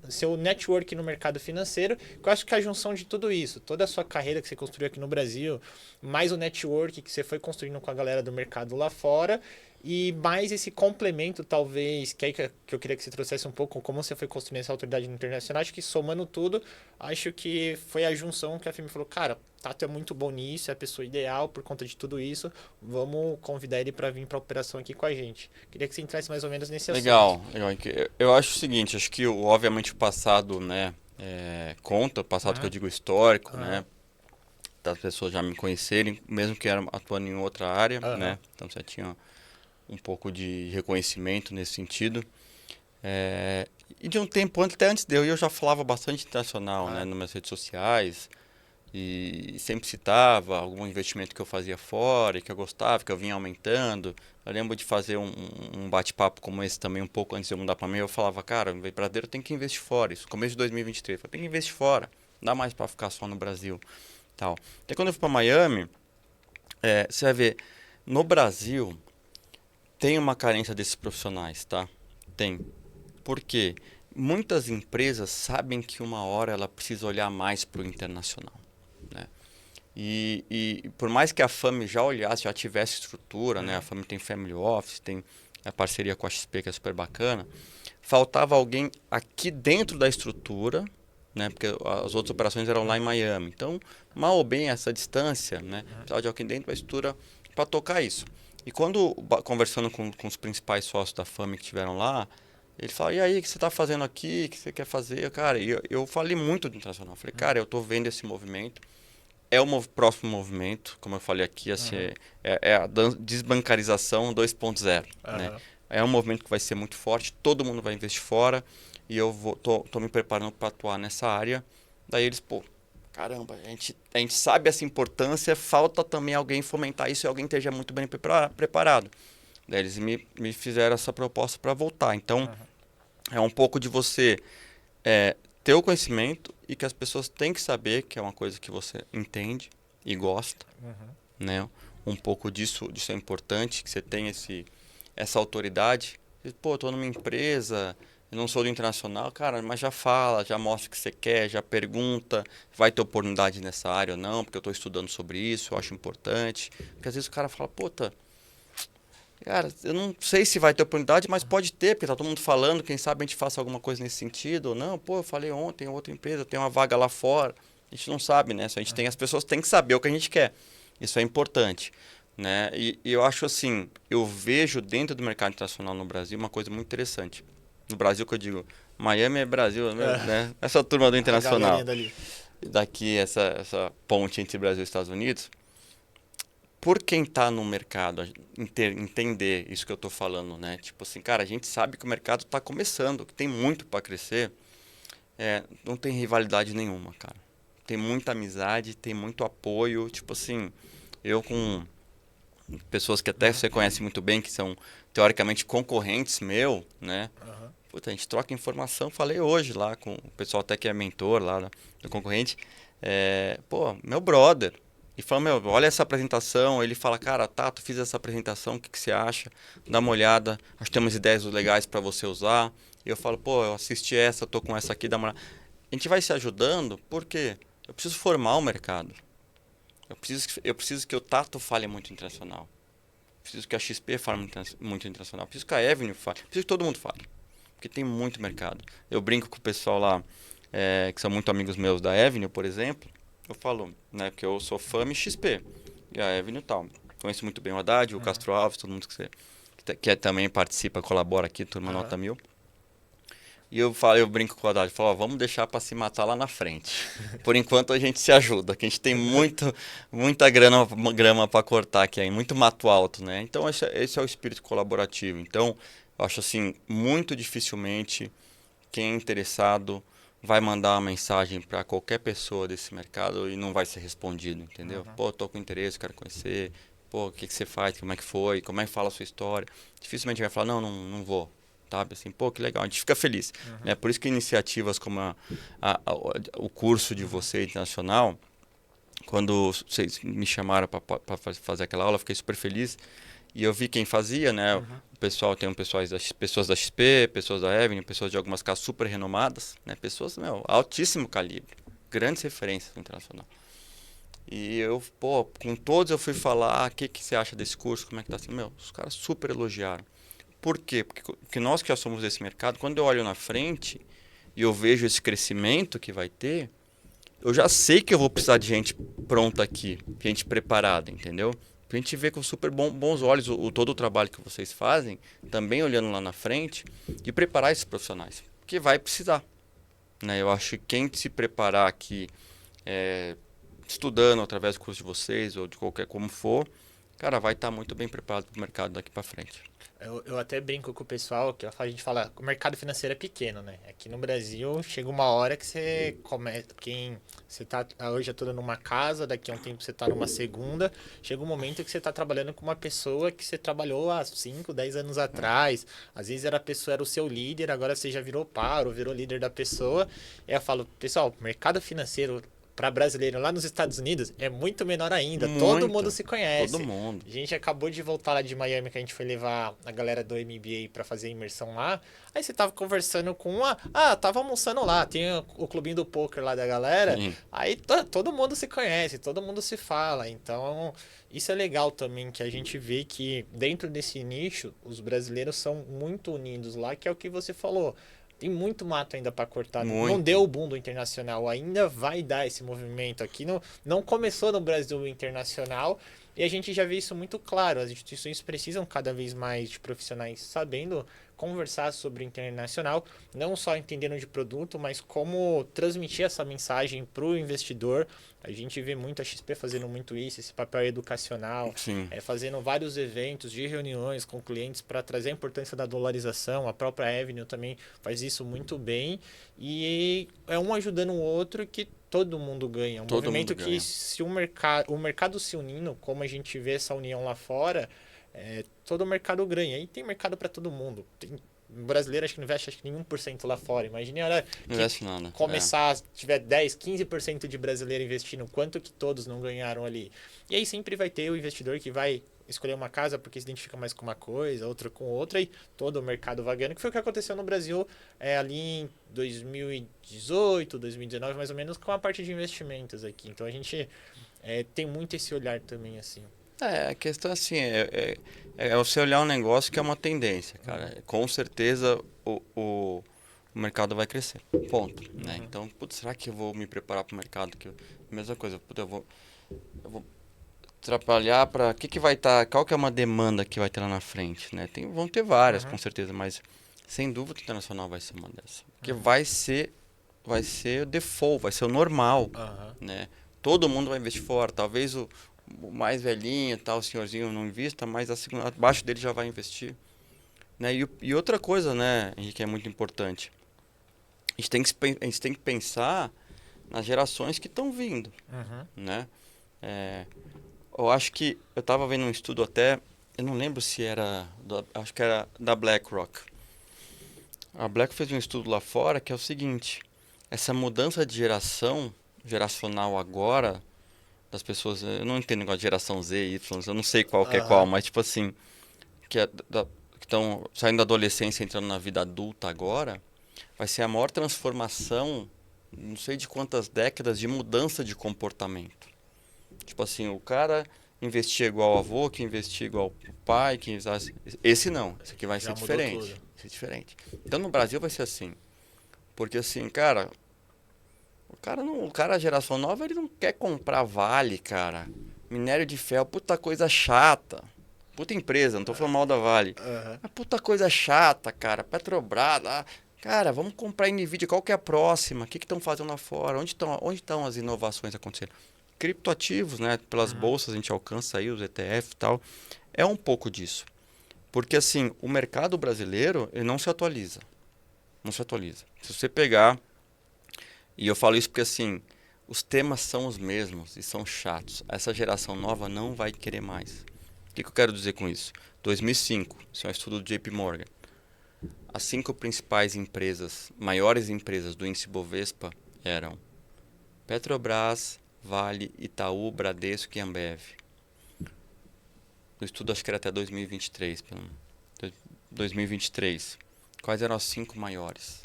seu network no mercado financeiro? Que eu acho que a junção de tudo isso, toda a sua carreira que você construiu aqui no Brasil, mais o network que você foi construindo com a galera do mercado lá fora, e mais esse complemento, talvez, que eu queria que você trouxesse um pouco, como você foi construindo essa autoridade internacional. Acho que somando tudo, acho que foi a junção que a FIME falou, cara, Tato é muito bom nisso, é a pessoa ideal por conta de tudo isso, vamos convidar ele para vir para a operação aqui com a gente. Queria que você entrasse mais ou menos nesse assunto. Legal. Eu acho o seguinte, acho que obviamente o passado, né, conta, o passado que eu digo histórico, né, das pessoas já me conhecerem, mesmo que eram atuando em outra área, né, então você tinha um pouco de reconhecimento nesse sentido. E de um tempo até antes de eu já falava bastante internacional, né, nas minhas redes sociais, e sempre citava algum investimento que eu fazia fora, e que eu gostava, que eu vinha aumentando. Eu lembro de fazer um bate-papo como esse também, um pouco antes de eu mudar para Miami, eu falava, cara, o verdadeiro tem que investir fora, isso, começo de 2023, eu falei, tem que investir fora, não dá mais para ficar só no Brasil. Tal. Até quando eu fui para Miami, você vai ver, no Brasil, tem uma carência desses profissionais, tá? Tem. Por quê? Muitas empresas sabem que uma hora ela precisa olhar mais para o internacional, né? E por mais que a FAME já olhasse, já tivesse estrutura, né? A FAME tem Family Office, tem a parceria com a XP, que é super bacana. Faltava alguém aqui dentro da estrutura, né? Porque as outras operações eram lá em Miami. Então, mal ou bem essa distância, né? Precisava de alguém dentro da estrutura para tocar isso. E quando, conversando com os principais sócios da FAME que estiveram lá, ele falou, e aí, o que você está fazendo aqui? O que você quer fazer? Cara, eu falei muito do internacional. Falei, cara, eu estou vendo esse movimento. É o próximo movimento, como eu falei aqui, assim, é a desbancarização 2.0, né? É um movimento que vai ser muito forte, todo mundo vai investir fora e eu tô me preparando para atuar nessa área. Daí eles, pô, caramba, a gente sabe essa importância, falta também alguém fomentar isso e alguém esteja muito bem preparado. Daí eles me fizeram essa proposta para voltar. Então, é um pouco de você ter o conhecimento e que as pessoas têm que saber que é uma coisa que você entende e gosta, né? Um pouco disso é importante, que você tenha essa autoridade. Pô, eu tô numa empresa, eu não sou do internacional, cara, mas já fala, já mostra o que você quer, já pergunta, vai ter oportunidade nessa área ou não, porque eu estou estudando sobre isso, eu acho importante. Porque às vezes o cara fala, puta, cara, eu não sei se vai ter oportunidade, mas pode ter, porque tá todo mundo falando, quem sabe a gente faça alguma coisa nesse sentido ou não. Pô, eu falei ontem, outra empresa, tem uma vaga lá fora. A gente não sabe, né? As pessoas têm que saber o que a gente quer. Isso é importante, né? E eu acho assim, eu vejo dentro do mercado internacional no Brasil uma coisa muito interessante. No Brasil que eu digo, Miami é Brasil, né? Essa turma do internacional. Daqui essa ponte entre Brasil e Estados Unidos. Por quem está no mercado entender isso que eu estou falando, né? Tipo assim, cara, a gente sabe que o mercado está começando, que tem muito para crescer. Não tem rivalidade nenhuma, cara. Tem muita amizade, tem muito apoio. Tipo assim, eu com pessoas que até você conhece muito bem, que são teoricamente concorrentes meu, né? Puta, a gente troca informação. Falei hoje lá com o pessoal até que é mentor lá do concorrente. Pô, meu brother. E fala, meu, olha essa apresentação. Ele fala, cara, Tato, fiz essa apresentação, o que você acha? Dá uma olhada, acho que tem umas ideias legais para você usar. E eu falo, pô, eu assisti essa, tô com essa aqui, dá uma olhada. A gente vai se ajudando porque eu preciso formar o mercado. Eu preciso que o Tato fale muito internacional. Eu preciso que a XP fale muito internacional. Eu preciso que a Avenue fale. Eu preciso que todo mundo fale. Porque tem muito mercado. Eu brinco com o pessoal lá, que são muito amigos meus da Avenue, por exemplo. Eu falo, né, que eu sou fã XP e a Avenue tal. Conheço muito bem o Haddad, o Castro Alves, todo mundo que também participa, colabora aqui, turma Nota 1000. E eu brinco com o Haddad, falo, vamos deixar para se matar lá na frente. Por enquanto a gente se ajuda, que a gente tem muita grama para cortar aqui, aí, muito mato alto, né? Então esse é o espírito colaborativo. Então, eu acho assim, muito dificilmente quem é interessado vai mandar uma mensagem para qualquer pessoa desse mercado e não vai ser respondido, entendeu? Pô, tô com interesse, quero conhecer. Pô, o que você faz? Como é que foi? Como é que fala a sua história? Dificilmente vai falar, não vou. Sabe? Assim, pô, que legal. A gente fica feliz. Né? Por isso que iniciativas como o curso de você internacional, quando vocês me chamaram para fazer aquela aula, eu fiquei super feliz. E eu vi quem fazia, né? O pessoal tem pessoas da XP, pessoas da Avenue, pessoas de algumas casas super renomadas, né? Pessoas, altíssimo calibre, grandes referências no internacional. E eu, pô, com todos eu fui falar, o que você acha desse curso, como é que tá assim? Os caras super elogiaram. Por quê? Porque nós que já somos desse mercado, quando eu olho na frente e eu vejo esse crescimento que vai ter, eu já sei que eu vou precisar de gente pronta aqui, gente preparada, entendeu? A gente vê com super bons olhos todo o trabalho que vocês fazem, também olhando lá na frente, e preparar esses profissionais, que vai precisar. Né? Eu acho que quem se preparar aqui, estudando através do curso de vocês, ou de qualquer como for, cara, vai estar muito bem preparado para o mercado daqui para frente. Eu até brinco com o pessoal que a gente fala que o mercado financeiro é pequeno, né? Aqui no Brasil chega uma hora que você começa. Você tá hoje toda numa casa, daqui a um tempo você tá numa segunda. Chega um momento que você tá trabalhando com uma pessoa que você trabalhou há 5, 10 anos atrás. Às vezes a pessoa era o seu líder, agora você já virou par ou virou líder da pessoa. E eu falo, pessoal, mercado financeiro para brasileiro lá nos Estados Unidos é muito menor ainda. Todo Muito. mundo se conhece. Todo mundo. A gente acabou de voltar lá de Miami, que a gente foi levar a galera do MBA para fazer a imersão lá. Aí você tava conversando com uma. Ah, tava almoçando lá. Tem o clubinho do poker lá da galera. Sim. Aí todo mundo se conhece, todo mundo se fala. Então, isso é legal também, que a gente vê que dentro desse nicho, os brasileiros são muito unidos lá, que é o que você falou. Tem muito mato ainda para cortar. Não Muito. deu o boom do internacional. Ainda vai dar esse movimento aqui. Não começou no Brasil internacional. E a gente já vê isso muito claro. As instituições precisam cada vez mais de profissionais sabendo conversar sobre o internacional, não só entendendo de produto, mas como transmitir essa mensagem para o investidor. A gente vê muito a XP fazendo muito isso, esse papel educacional, Sim. fazendo vários eventos de reuniões com clientes para trazer a importância da dolarização. A própria Avenue também faz isso muito bem. E é um ajudando o outro que todo mundo ganha. Um Todo movimento mundo que ganha. se o mercado se unindo, como a gente vê essa união lá fora, todo o mercado ganha. E tem mercado para todo mundo. O brasileiro acho que não investe acho que nenhum por cento lá fora. Imagine a hora Não investe nada. começar, tiver 10, 15% de brasileiro investindo, quanto que todos não ganharam ali. E aí sempre vai ter o investidor que vai escolher uma casa porque se identifica mais com uma coisa, outra com outra, e todo o mercado vai ganhando, que foi o que aconteceu no Brasil ali em 2018, 2019, mais ou menos, com a parte de investimentos aqui. Então a gente tem muito esse olhar também, assim. A questão assim, é você olhar um negócio que é uma tendência, cara. Com certeza o mercado vai crescer. Ponto. Né? Então, putz, será que eu vou me preparar para o mercado? Mesma coisa, putz, eu vou trabalhar para que vai estar, qual que é uma demanda que vai ter lá na frente, né? Vão ter várias, com certeza, mas sem dúvida o internacional vai ser uma dessas. Porque vai ser o default, vai ser o normal, né? Todo mundo vai investir fora, talvez o mais velhinho, tal, o senhorzinho não invista, mas abaixo dele já vai investir, né? E outra coisa, né, Henrique, é muito importante. A gente tem que pensar nas gerações que estão vindo, né? Eu acho que eu estava vendo um estudo até, eu não lembro se era, acho que era da BlackRock. A BlackRock fez um estudo lá fora que é o seguinte: essa mudança de geracional agora das pessoas, eu não entendo negócio de geração Z, Y, eu não sei qual que é qual, mas tipo assim, que estão saindo da adolescência e entrando na vida adulta agora, vai ser a maior transformação, não sei de quantas décadas, de mudança de comportamento. Tipo assim, o cara investia igual o avô, que investia igual o pai, esse não, esse aqui vai ser diferente. Vai ser diferente. Então no Brasil vai ser assim. Porque assim, cara, o cara geração nova, ele não quer comprar Vale, cara. Minério de ferro, puta coisa chata. Puta empresa, não tô falando mal da Vale. Mas puta coisa chata, cara. Petrobras, cara, vamos comprar Nvidia, qual que é a próxima? O que estão fazendo lá fora? Onde estão as inovações acontecendo? Criptoativos, né? Pelas bolsas a gente alcança aí os ETF e tal. É um pouco disso. Porque assim, o mercado brasileiro, ele não se atualiza. Não se atualiza. Se você pegar, e eu falo isso porque assim, os temas são os mesmos e são chatos. Essa geração nova não vai querer mais. O que eu quero dizer com isso? 2005, isso é um estudo do JP Morgan. As 5 principais empresas, maiores empresas do índice Bovespa eram Petrobras, Vale, Itaú, Bradesco e Ambev. O estudo acho que era até 2023. 2023. Quais eram as 5 maiores?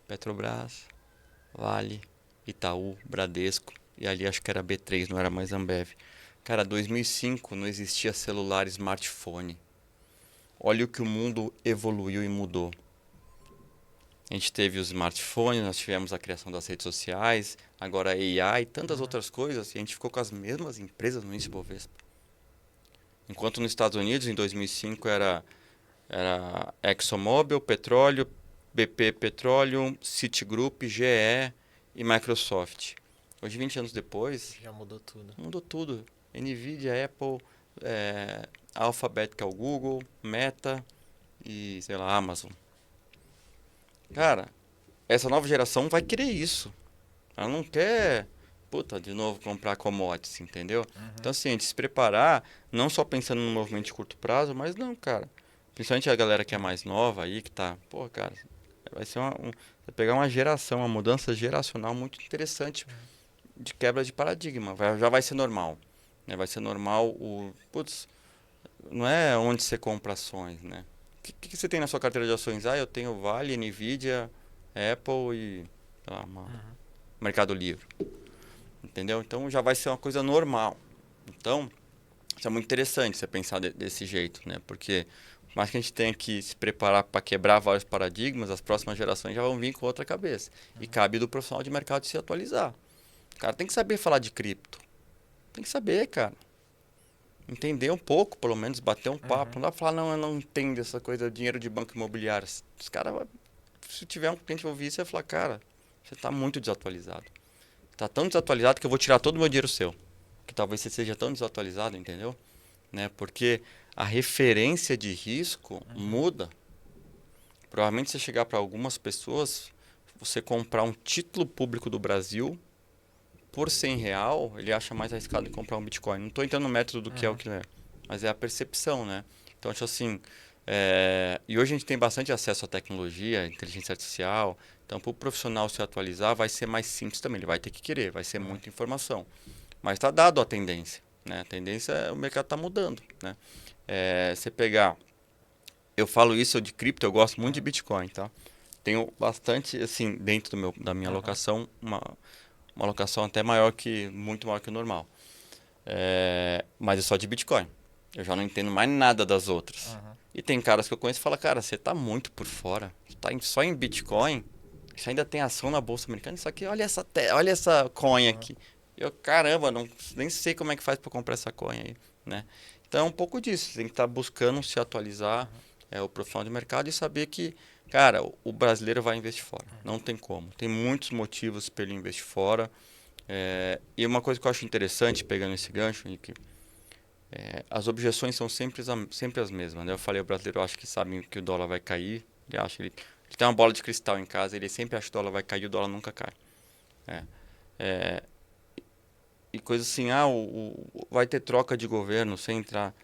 Petrobras, Vale, Itaú, Bradesco e ali acho que era B3, não era mais Ambev. Cara, 2005 não existia celular smartphone. Olha o que o mundo evoluiu e mudou. A gente teve os smartphones, nós tivemos a criação das redes sociais, agora a AI e tantas outras coisas, e a gente ficou com as mesmas empresas no índice Bovespa. Enquanto nos Estados Unidos, em 2005, era ExxonMobil, Petróleo, BP Petróleo, Citigroup, GE e Microsoft. Hoje, 20 anos depois... Já mudou tudo. Mudou tudo. Nvidia, Apple, Alphabet, que é o Google, Meta e, sei lá, Amazon. Cara, essa nova geração vai querer isso. Ela não quer, de novo comprar commodities, entendeu? Então, assim, a gente se preparar, não só pensando no movimento de curto prazo, mas não, cara. Principalmente a galera que é mais nova aí, que tá, cara, vai ser Você pegar uma geração, uma mudança geracional muito interessante de quebra de paradigma. Já vai ser normal. Né? Vai ser normal o... Putz, não é onde você compra ações, né? O que você tem na sua carteira de ações? Ah, eu tenho Vale, Nvidia, Apple e sei lá, Mercado Livre. Entendeu? Então já vai ser uma coisa normal. Então, isso é muito interessante você pensar desse jeito, né? Porque por mais que a gente tenha que se preparar para quebrar vários paradigmas, as próximas gerações já vão vir com outra cabeça. E cabe do profissional de mercado se atualizar. O cara tem que saber falar de cripto. Tem que saber, cara. Entender um pouco, pelo menos, bater um papo. Não dá pra falar, não, eu não entendo essa coisa de dinheiro de banco imobiliário. Os caras, se tiver um cliente ouvir, você vai falar, cara, você tá muito desatualizado. Tá tão desatualizado que eu vou tirar todo o meu dinheiro seu. Que talvez você seja tão desatualizado, entendeu? Né? Porque a referência de risco muda. Provavelmente você chegar para algumas pessoas, você comprar um título público do Brasil por R$ 100, ele acha mais arriscado de comprar um Bitcoin. Não estou entrando no método do que é o que não é, mas é a percepção, né? Então, acho assim, e hoje a gente tem bastante acesso à tecnologia, inteligência artificial, então para o profissional se atualizar vai ser mais simples também, ele vai ter que querer, vai ser muita informação. Mas está dado a tendência, né? A tendência é o mercado está mudando, né? Você pegar, eu falo isso de cripto, eu gosto muito de Bitcoin, tá? Tenho bastante, assim, dentro da minha alocação, uma alocação até muito maior que o normal. Mas é só de Bitcoin. Eu já não entendo mais nada das outras. E tem caras que eu conheço que falam, cara, você tá muito por fora. Você tá só em Bitcoin. Você ainda tem ação na Bolsa Americana. Isso aqui, olha essa coin aqui. Eu, caramba, nem sei como é que faz para comprar essa coin aí, né? Então é um pouco disso. Você tem que estar buscando se atualizar, o profissional de mercado e saber que, cara, o brasileiro vai investir fora. Não tem como. Tem muitos motivos para ele investir fora. E uma coisa que eu acho interessante, pegando esse gancho, Henrique, as objeções são sempre as mesmas. Né? Eu falei, o brasileiro acha que sabe que o dólar vai cair. Ele tem uma bola de cristal em casa, ele sempre acha que o dólar vai cair e o dólar nunca cai. E coisa assim, vai ter troca de governo, sem entrar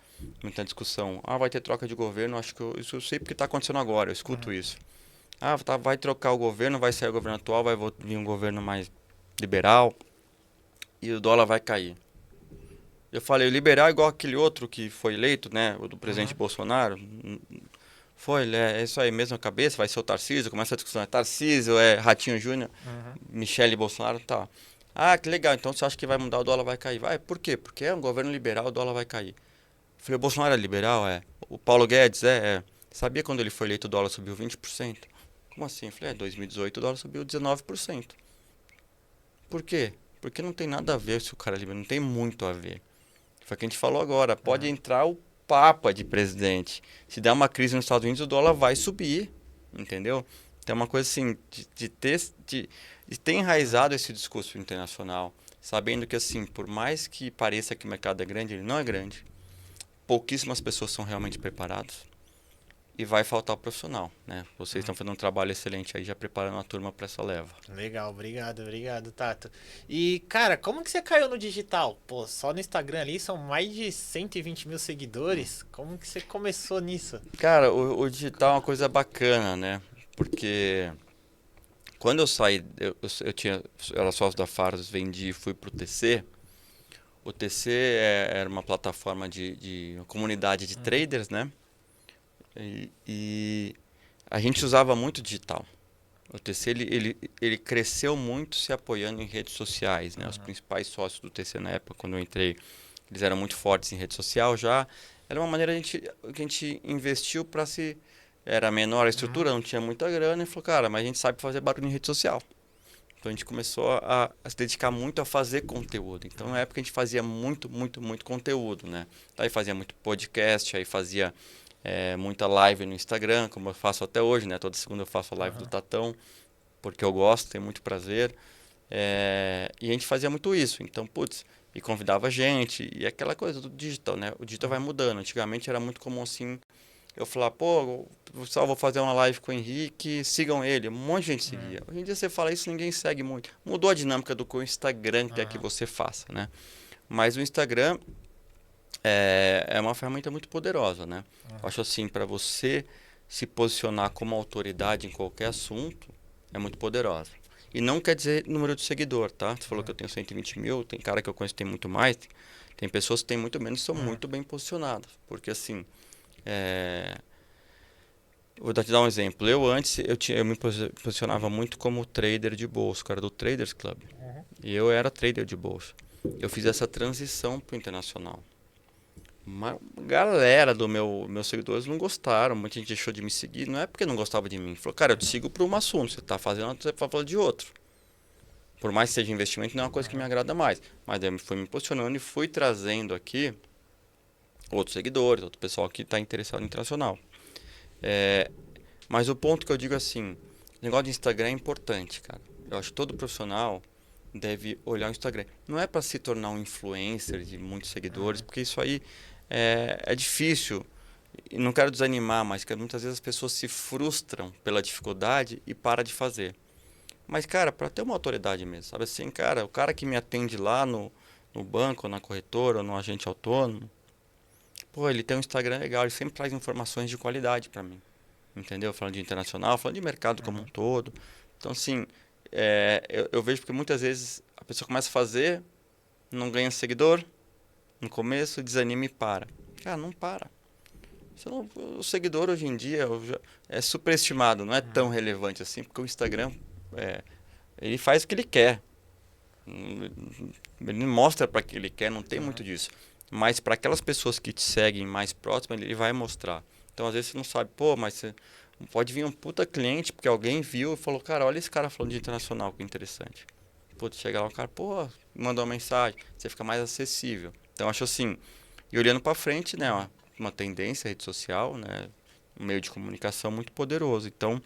muita discussão. Vai ter troca de governo, acho que isso eu sei porque está acontecendo agora, eu escuto isso. Vai trocar o governo, vai sair o governo atual, vai vir um governo mais liberal e o dólar vai cair. Eu falei, o liberal é igual aquele outro que foi eleito, né, o do presidente Bolsonaro. Foi, é isso aí, mesma cabeça, vai ser o Tarcísio, começa a discussão, é Tarcísio, é Ratinho Júnior, Michele Bolsonaro, tá. Que legal, então você acha que vai mudar, o dólar vai cair? Vai, por quê? Porque é um governo liberal, o dólar vai cair. Eu falei, o Bolsonaro é liberal? É. O Paulo Guedes? É. Sabia quando ele foi eleito o dólar subiu 20%? Como assim? Eu falei, 2018 o dólar subiu 19%. Por quê? Porque não tem nada a ver se o cara é liberal, não tem muito a ver. Foi o que a gente falou agora, pode entrar o Papa de presidente. Se der uma crise nos Estados Unidos, o dólar vai subir, entendeu? Então é uma coisa assim, de ter enraizado esse discurso internacional, sabendo que assim, por mais que pareça que o mercado é grande, ele não é grande. Pouquíssimas pessoas são realmente preparadas e vai faltar o profissional, né? Vocês estão fazendo um trabalho excelente aí, já preparando a turma para essa leva. Legal, obrigado, Tato. E, cara, como que você caiu no digital? Pô, só no Instagram ali são mais de 120 mil seguidores. Como que você começou nisso? Cara, o digital é uma coisa bacana, né? Porque quando eu saí, eu era sócio da Faros, vendi e fui pro TC. O TC era uma plataforma de uma comunidade de traders, né? E a gente usava muito digital. O TC ele cresceu muito se apoiando em redes sociais, né? Os principais sócios do TC na época, quando eu entrei, eles eram muito fortes em rede social já. Era uma maneira que a gente investiu para se... Era menor a estrutura, não tinha muita grana, e falou, cara, mas a gente sabe fazer barulho em rede social. Então a gente começou a se dedicar muito a fazer conteúdo. Então na época a gente fazia muito conteúdo, né? Aí fazia muito podcast, aí fazia muita live no Instagram, como eu faço até hoje, né? Toda segunda eu faço a live do Tatão, porque eu gosto, tenho muito prazer. E a gente fazia muito isso. Então, putz, e convidava gente, e aquela coisa do digital, né? O digital vai mudando. Antigamente era muito comum assim, eu falar, pô, pessoal, vou fazer uma live com o Henrique, sigam ele. Um monte de gente seguia. Hoje em dia você fala isso, ninguém segue muito. Mudou a dinâmica do que o Instagram quer que você faça, né? Mas o Instagram é uma ferramenta muito poderosa, né? Eu acho assim, para você se posicionar como autoridade em qualquer assunto, é muito poderosa. E não quer dizer número de seguidor, tá? Você falou que eu tenho 120 mil, tem cara que eu conheço que tem muito mais, tem pessoas que têm muito menos e são muito bem posicionadas. Porque assim, vou te dar um exemplo. Eu antes, eu me posicionava muito como trader de bolsa, cara do Traders Club. E eu era trader de bolsa. Eu fiz essa transição para o internacional. Uma galera do meus seguidores não gostaram, muita gente deixou de me seguir. Não é porque não gostava de mim. Falou, cara, eu te sigo por um assunto, você está fazendo, você está falando de outro. Por mais que seja investimento, não é uma coisa que me agrada mais. Mas eu fui me posicionando e fui trazendo aqui outros seguidores, outro pessoal que está interessado no internacional. Mas o ponto que eu digo assim, o negócio de Instagram é importante, cara. Eu acho que todo profissional deve olhar o Instagram. Não é para se tornar um influencer de muitos seguidores, porque isso aí é difícil. E não quero desanimar, mas que muitas vezes as pessoas se frustram pela dificuldade e param de fazer. Mas, cara, para ter uma autoridade mesmo, sabe assim, cara, o cara que me atende lá no banco, ou na corretora, ou no agente autônomo, pô, ele tem um Instagram legal, ele sempre traz informações de qualidade para mim. Entendeu? Falando de internacional, falando de mercado como um todo. Então, assim, eu vejo que muitas vezes a pessoa começa a fazer, não ganha seguidor, no começo, desanima e para. Cara, não para. O seguidor hoje em dia é superestimado, não é tão relevante assim, porque o Instagram, ele faz o que ele quer. Ele mostra para que ele quer, não tem muito disso. Mas para aquelas pessoas que te seguem mais próximas, ele vai mostrar. Então, às vezes você não sabe, pô, mas você pode vir um puta cliente, porque alguém viu e falou, cara, olha esse cara falando de internacional, que interessante. Pô, chega lá o cara, pô, mandou uma mensagem, você fica mais acessível. Então, acho assim, e olhando para frente, né, uma tendência, rede social, né, um meio de comunicação muito poderoso. Então,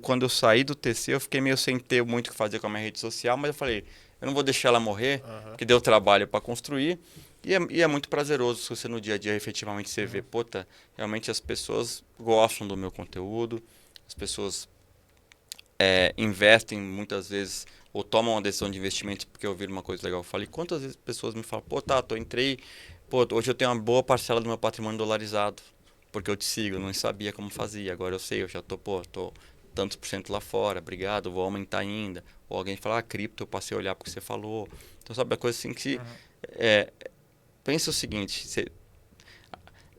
quando eu saí do TC, eu fiquei meio sem ter muito o que fazer com a minha rede social, mas eu falei, eu não vou deixar ela morrer, porque deu trabalho para construir. E é muito prazeroso se você no dia a dia efetivamente você vê, puta, realmente as pessoas gostam do meu conteúdo, as pessoas investem muitas vezes ou tomam uma decisão de investimento porque ouviram uma coisa legal. Eu falei, quantas vezes pessoas me falam, pô, Tato, eu entrei, pô, hoje eu tenho uma boa parcela do meu patrimônio dolarizado, porque eu te sigo, eu não sabia como fazia, agora eu sei, eu já tô tantos por cento lá fora, obrigado, vou aumentar ainda. Ou alguém fala, cripto, eu passei a olhar porque você falou. Então, sabe, a coisa assim que pensa o seguinte,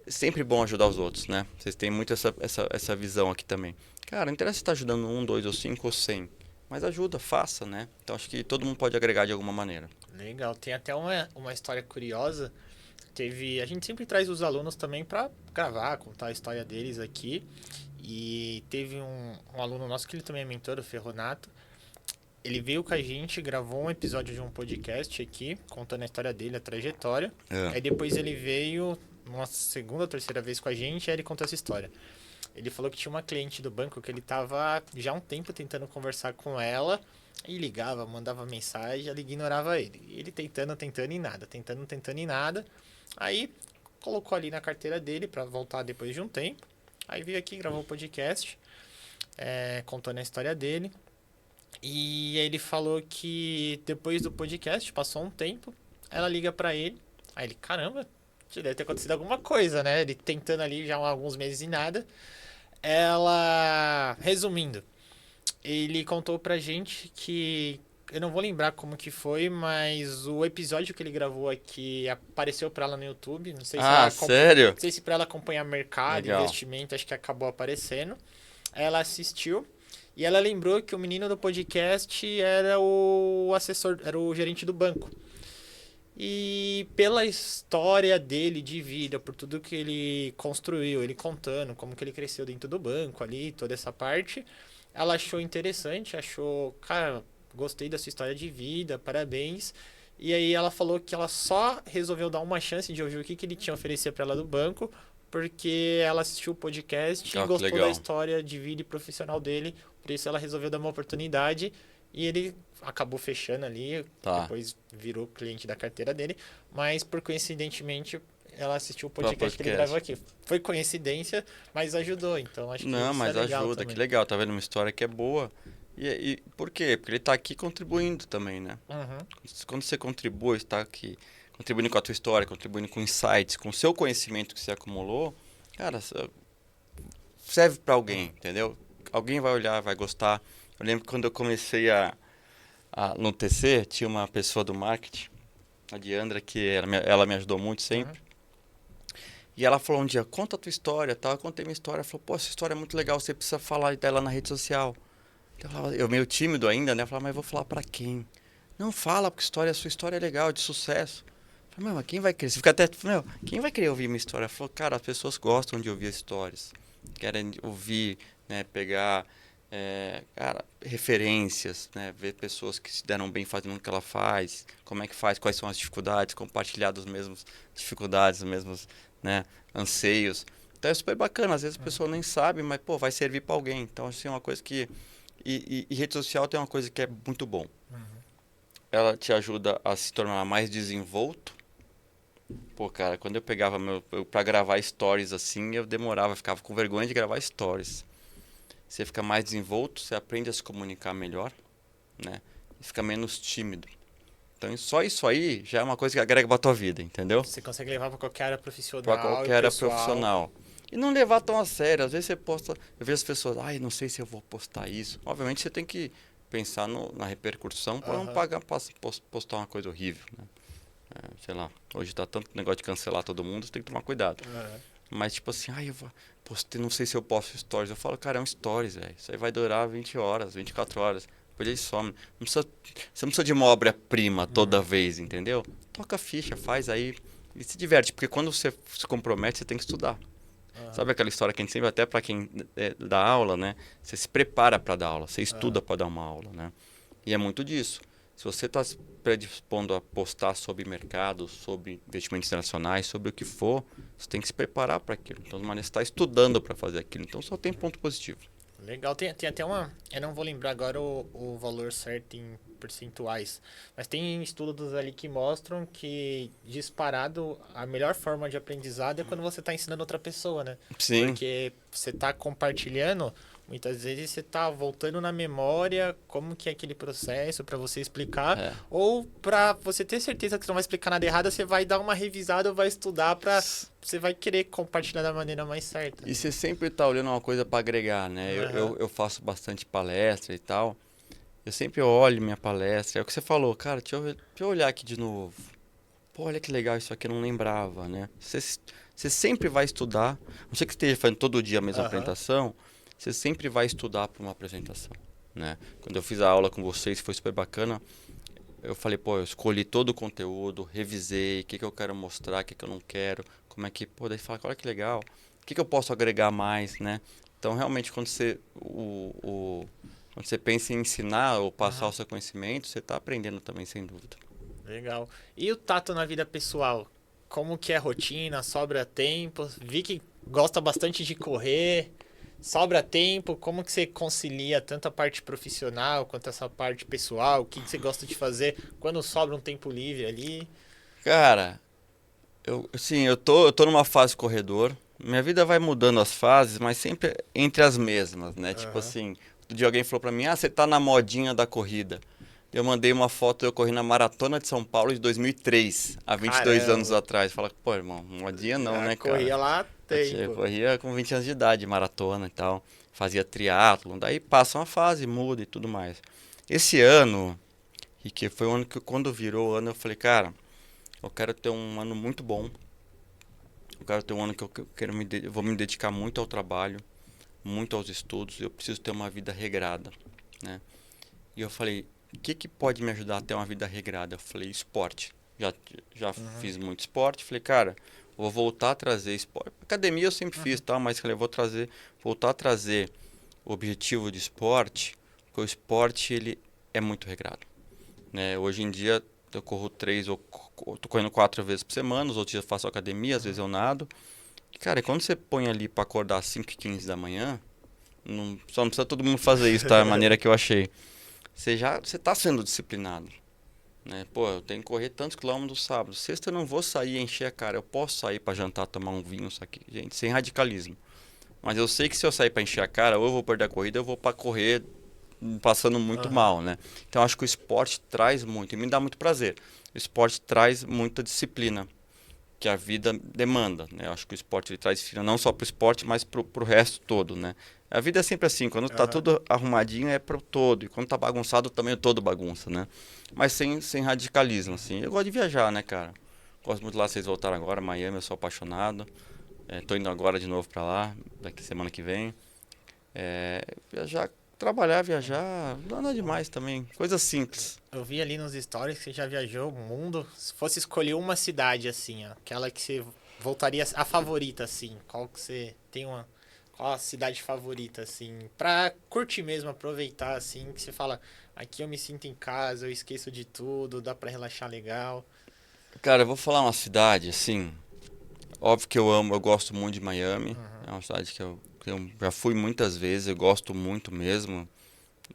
sempre bom ajudar os outros, né? Vocês têm muito essa visão aqui também. Cara, não interessa se está ajudando um, dois, ou cinco, ou 100. Mas ajuda, faça, né? Então acho que todo mundo pode agregar de alguma maneira. Legal. Tem até uma história curiosa. A gente sempre traz os alunos também para gravar, contar a história deles aqui. E teve um aluno nosso que ele também é mentor, o Ferronato. Ele veio com a gente, gravou um episódio de um podcast aqui, contando a história dele, a trajetória. Aí depois ele veio uma segunda ou terceira vez com a gente, aí ele contou essa história. Ele falou que tinha uma cliente do banco que ele tava já há um tempo tentando conversar com ela, e ligava, mandava mensagem, ela ignorava ele. E ele tentando e nada, tentando e nada. Aí colocou ali na carteira dele para voltar depois de um tempo. Aí veio aqui, gravou o podcast, contando a história dele. E ele falou que depois do podcast, passou um tempo, ela liga pra ele. Aí ele, caramba, deve ter acontecido alguma coisa, né? Ele tentando ali já há alguns meses e nada. Resumindo, ele contou pra gente que, eu não vou lembrar como que foi, mas o episódio que ele gravou aqui apareceu pra ela no YouTube. Não sei se sério? Não sei se pra ela acompanhar mercado, Legal. investimento, acho que acabou aparecendo. Ela assistiu. E ela lembrou que o menino do podcast era o assessor, era o gerente do banco. E pela história dele de vida, por tudo que ele construiu, ele contando como que ele cresceu dentro do banco ali, toda essa parte, ela achou interessante, achou, cara, gostei da sua história de vida, parabéns. E aí ela falou que ela só resolveu dar uma chance de ouvir o que ele tinha a oferecer para ela do banco, porque ela assistiu o podcast e gostou da história de vida e profissional dele. Por isso ela resolveu dar uma oportunidade e ele acabou fechando ali, depois virou cliente da carteira dele, mas por coincidentemente ela assistiu o podcast que ele gravou aqui. Foi coincidência, mas ajudou, então acho que não, isso mas é legal ajuda, também. que legal, tá vendo uma história que é boa. E por quê? Porque ele tá aqui contribuindo também, né? Quando você contribui, está aqui contribuindo com a tua história, contribuindo com insights, com o seu conhecimento que você acumulou, cara, serve para alguém, entendeu? Alguém vai olhar, vai gostar. Eu lembro que quando eu comecei no TC, tinha uma pessoa do marketing, a Diandra, que ela me ajudou muito Uhum. sempre. E ela falou um dia, conta a tua história, tal. Eu contei minha história, ela falou, pô, essa história é muito legal, você precisa falar dela na rede social. Então, eu meio tímido ainda, né? Eu falava, mas eu vou falar pra quem? Não fala, porque sua história é legal, de sucesso. Eu falei, mas quem vai querer? Você fica até, quem vai querer ouvir minha história? Ela falou, cara, as pessoas gostam de ouvir histórias. Querem ouvir, né, pegar, cara, referências, né? Ver pessoas que se deram bem fazendo o que ela faz, como é que faz, quais são as dificuldades, compartilhar das mesmas dificuldades, os mesmos, né, anseios. Então é super bacana, às vezes a pessoa nem sabe, mas, pô, vai servir pra alguém. Então, assim, é uma coisa que... E rede social tem uma coisa que é muito bom. Uhum. Ela te ajuda a se tornar mais desenvolto. Pô, cara, quando eu pegava pra gravar stories assim, eu demorava, ficava com vergonha de gravar stories. Você fica mais desenvolto, você aprende a se comunicar melhor, né? E fica menos tímido. Então, só isso aí já é uma coisa que agrega pra tua vida, entendeu? Você consegue levar para qualquer área Pra profissional e qualquer área pessoal. profissional. E não levar tão a sério. Às vezes você posta. Eu vejo as pessoas, ai, não sei se eu vou postar isso. Obviamente você tem que pensar na repercussão para não Aham. pagar pra postar uma coisa horrível, né? Sei lá, hoje tá tanto negócio de cancelar todo mundo, você tem que tomar cuidado. Aham. Mas tipo assim, ai, postei, não sei se eu posto stories. Eu falo, cara, é um stories, velho. Isso aí vai durar 20 horas, 24 horas. Depois ele some. Você não precisa de uma obra-prima toda Uhum. vez, entendeu? Toca a ficha, faz aí e se diverte. Porque quando você se compromete, você tem que estudar. Aham. Sabe aquela história que a gente sempre, até para quem dá aula, né? Você se prepara para dar aula, você estuda Aham. para dar uma aula, né? E é muito disso. Se você está se predispondo a postar sobre mercado, sobre investimentos internacionais, sobre o que for, você tem que se preparar para aquilo. Então, de maneira, você está estudando para fazer aquilo. Então, só tem ponto positivo. Legal, tem até uma. Eu não vou lembrar agora o valor certo em percentuais, mas tem estudos ali que mostram que disparado a melhor forma de aprendizado é quando você está ensinando outra pessoa, né? Sim, Porque você está compartilhando, muitas vezes você está voltando na memória como que é aquele processo para você explicar, é. ou para você ter certeza que você não vai explicar nada errado, você vai dar uma revisada ou vai estudar para você vai querer compartilhar da maneira mais certa. E você sempre está olhando uma coisa para agregar, né? Eu, Aham. eu, eu faço bastante palestra e tal. Eu sempre olho minha palestra. É o que você falou, cara, deixa eu olhar aqui de novo. Pô, olha que legal, isso aqui eu não lembrava, né? Você sempre vai estudar, não sei que esteja fazendo todo dia a mesma Aham. apresentação, você sempre vai estudar para uma apresentação, né? Quando eu fiz a aula com vocês, foi super bacana, eu falei, pô, eu escolhi todo o conteúdo, revisei, o que eu quero mostrar, o que eu não quero, como é que, pô, daí fala, olha que legal, o que eu posso agregar mais, né? Então, realmente, quando você pensa em ensinar ou passar o Uhum. seu conhecimento, você está aprendendo também, sem dúvida. Legal. E o tato na vida pessoal? Como que é a rotina? Sobra tempo? Vi que gosta bastante de correr. Sobra tempo? Como que você concilia tanto a parte profissional quanto essa parte pessoal? O que que você gosta de fazer quando sobra um tempo livre ali? Cara, eu tô numa fase corredor. Minha vida vai mudando as fases, mas sempre entre as mesmas, né? Tipo Aham. assim, outro dia alguém falou pra mim, você tá na modinha da corrida. Eu mandei uma foto eu corri na Maratona de São Paulo de 2003, há 22 anos Caramba, atrás. Fala, pô, irmão, modinha não, já né, cara? corria lá há Eu tempo. corria com 20 anos de idade, maratona e tal. Fazia triatlon, daí passa uma fase, muda e tudo mais. Esse ano, e que foi o ano que quando virou o ano, eu falei, cara, eu quero ter um ano muito bom. Eu quero ter um ano que eu vou me dedicar muito ao trabalho, muito aos estudos. Eu preciso ter uma vida regrada, né? E eu falei, o que pode me ajudar a ter uma vida regrada? Eu falei, esporte. Já Uhum. fiz muito esporte. Falei, cara, eu vou voltar a trazer esporte. Academia eu sempre fiz, Uhum. tal, mas falei, voltar a trazer o objetivo de esporte, porque o esporte ele é muito regrado, né? Hoje em dia eu corro tô correndo 4 vezes por semana, os outros dias eu faço academia, às vezes Uhum. eu nado. E, cara, e quando você põe ali para acordar às 5h15 da manhã, só não precisa todo mundo fazer isso, tá? A maneira que eu achei. Você tá sendo disciplinado, né? Pô, eu tenho que correr tantos quilômetros sábado. Sexta eu não vou sair e encher a cara. Eu posso sair para jantar, tomar um vinho, isso aqui, gente, sem radicalismo. Mas eu sei que se eu sair para encher a cara, ou eu vou perder a corrida, ou eu vou para correr passando muito Aham. mal, né? Então acho que o esporte traz muito e me dá muito prazer. O esporte traz muita disciplina. que a vida demanda, né? Eu acho que o esporte ele traz disciplina não só para o esporte, mas para o resto todo, né? A vida é sempre assim, quando tá tudo arrumadinho é para o todo, e quando tá bagunçado também é todo bagunça, né? Mas sem radicalismo, assim. Eu gosto de viajar, né, cara? Gosto muito de lá, vocês voltaram agora, Miami, eu sou apaixonado. Tô indo agora de novo para lá, daqui semana que vem. Viajar, trabalhar, viajar, nada demais também, coisa simples. Eu vi ali nos stories que você já viajou o mundo. Se fosse escolher uma cidade, assim, ó, aquela que você voltaria a favorita, assim, qual que você tem uma. Qual a cidade favorita, assim, pra curtir mesmo, aproveitar, assim, que você fala, aqui eu me sinto em casa, eu esqueço de tudo, dá pra relaxar legal. Cara, eu vou falar uma cidade, assim, óbvio que eu gosto muito de Miami, é uma cidade que eu já fui muitas vezes, eu gosto muito mesmo.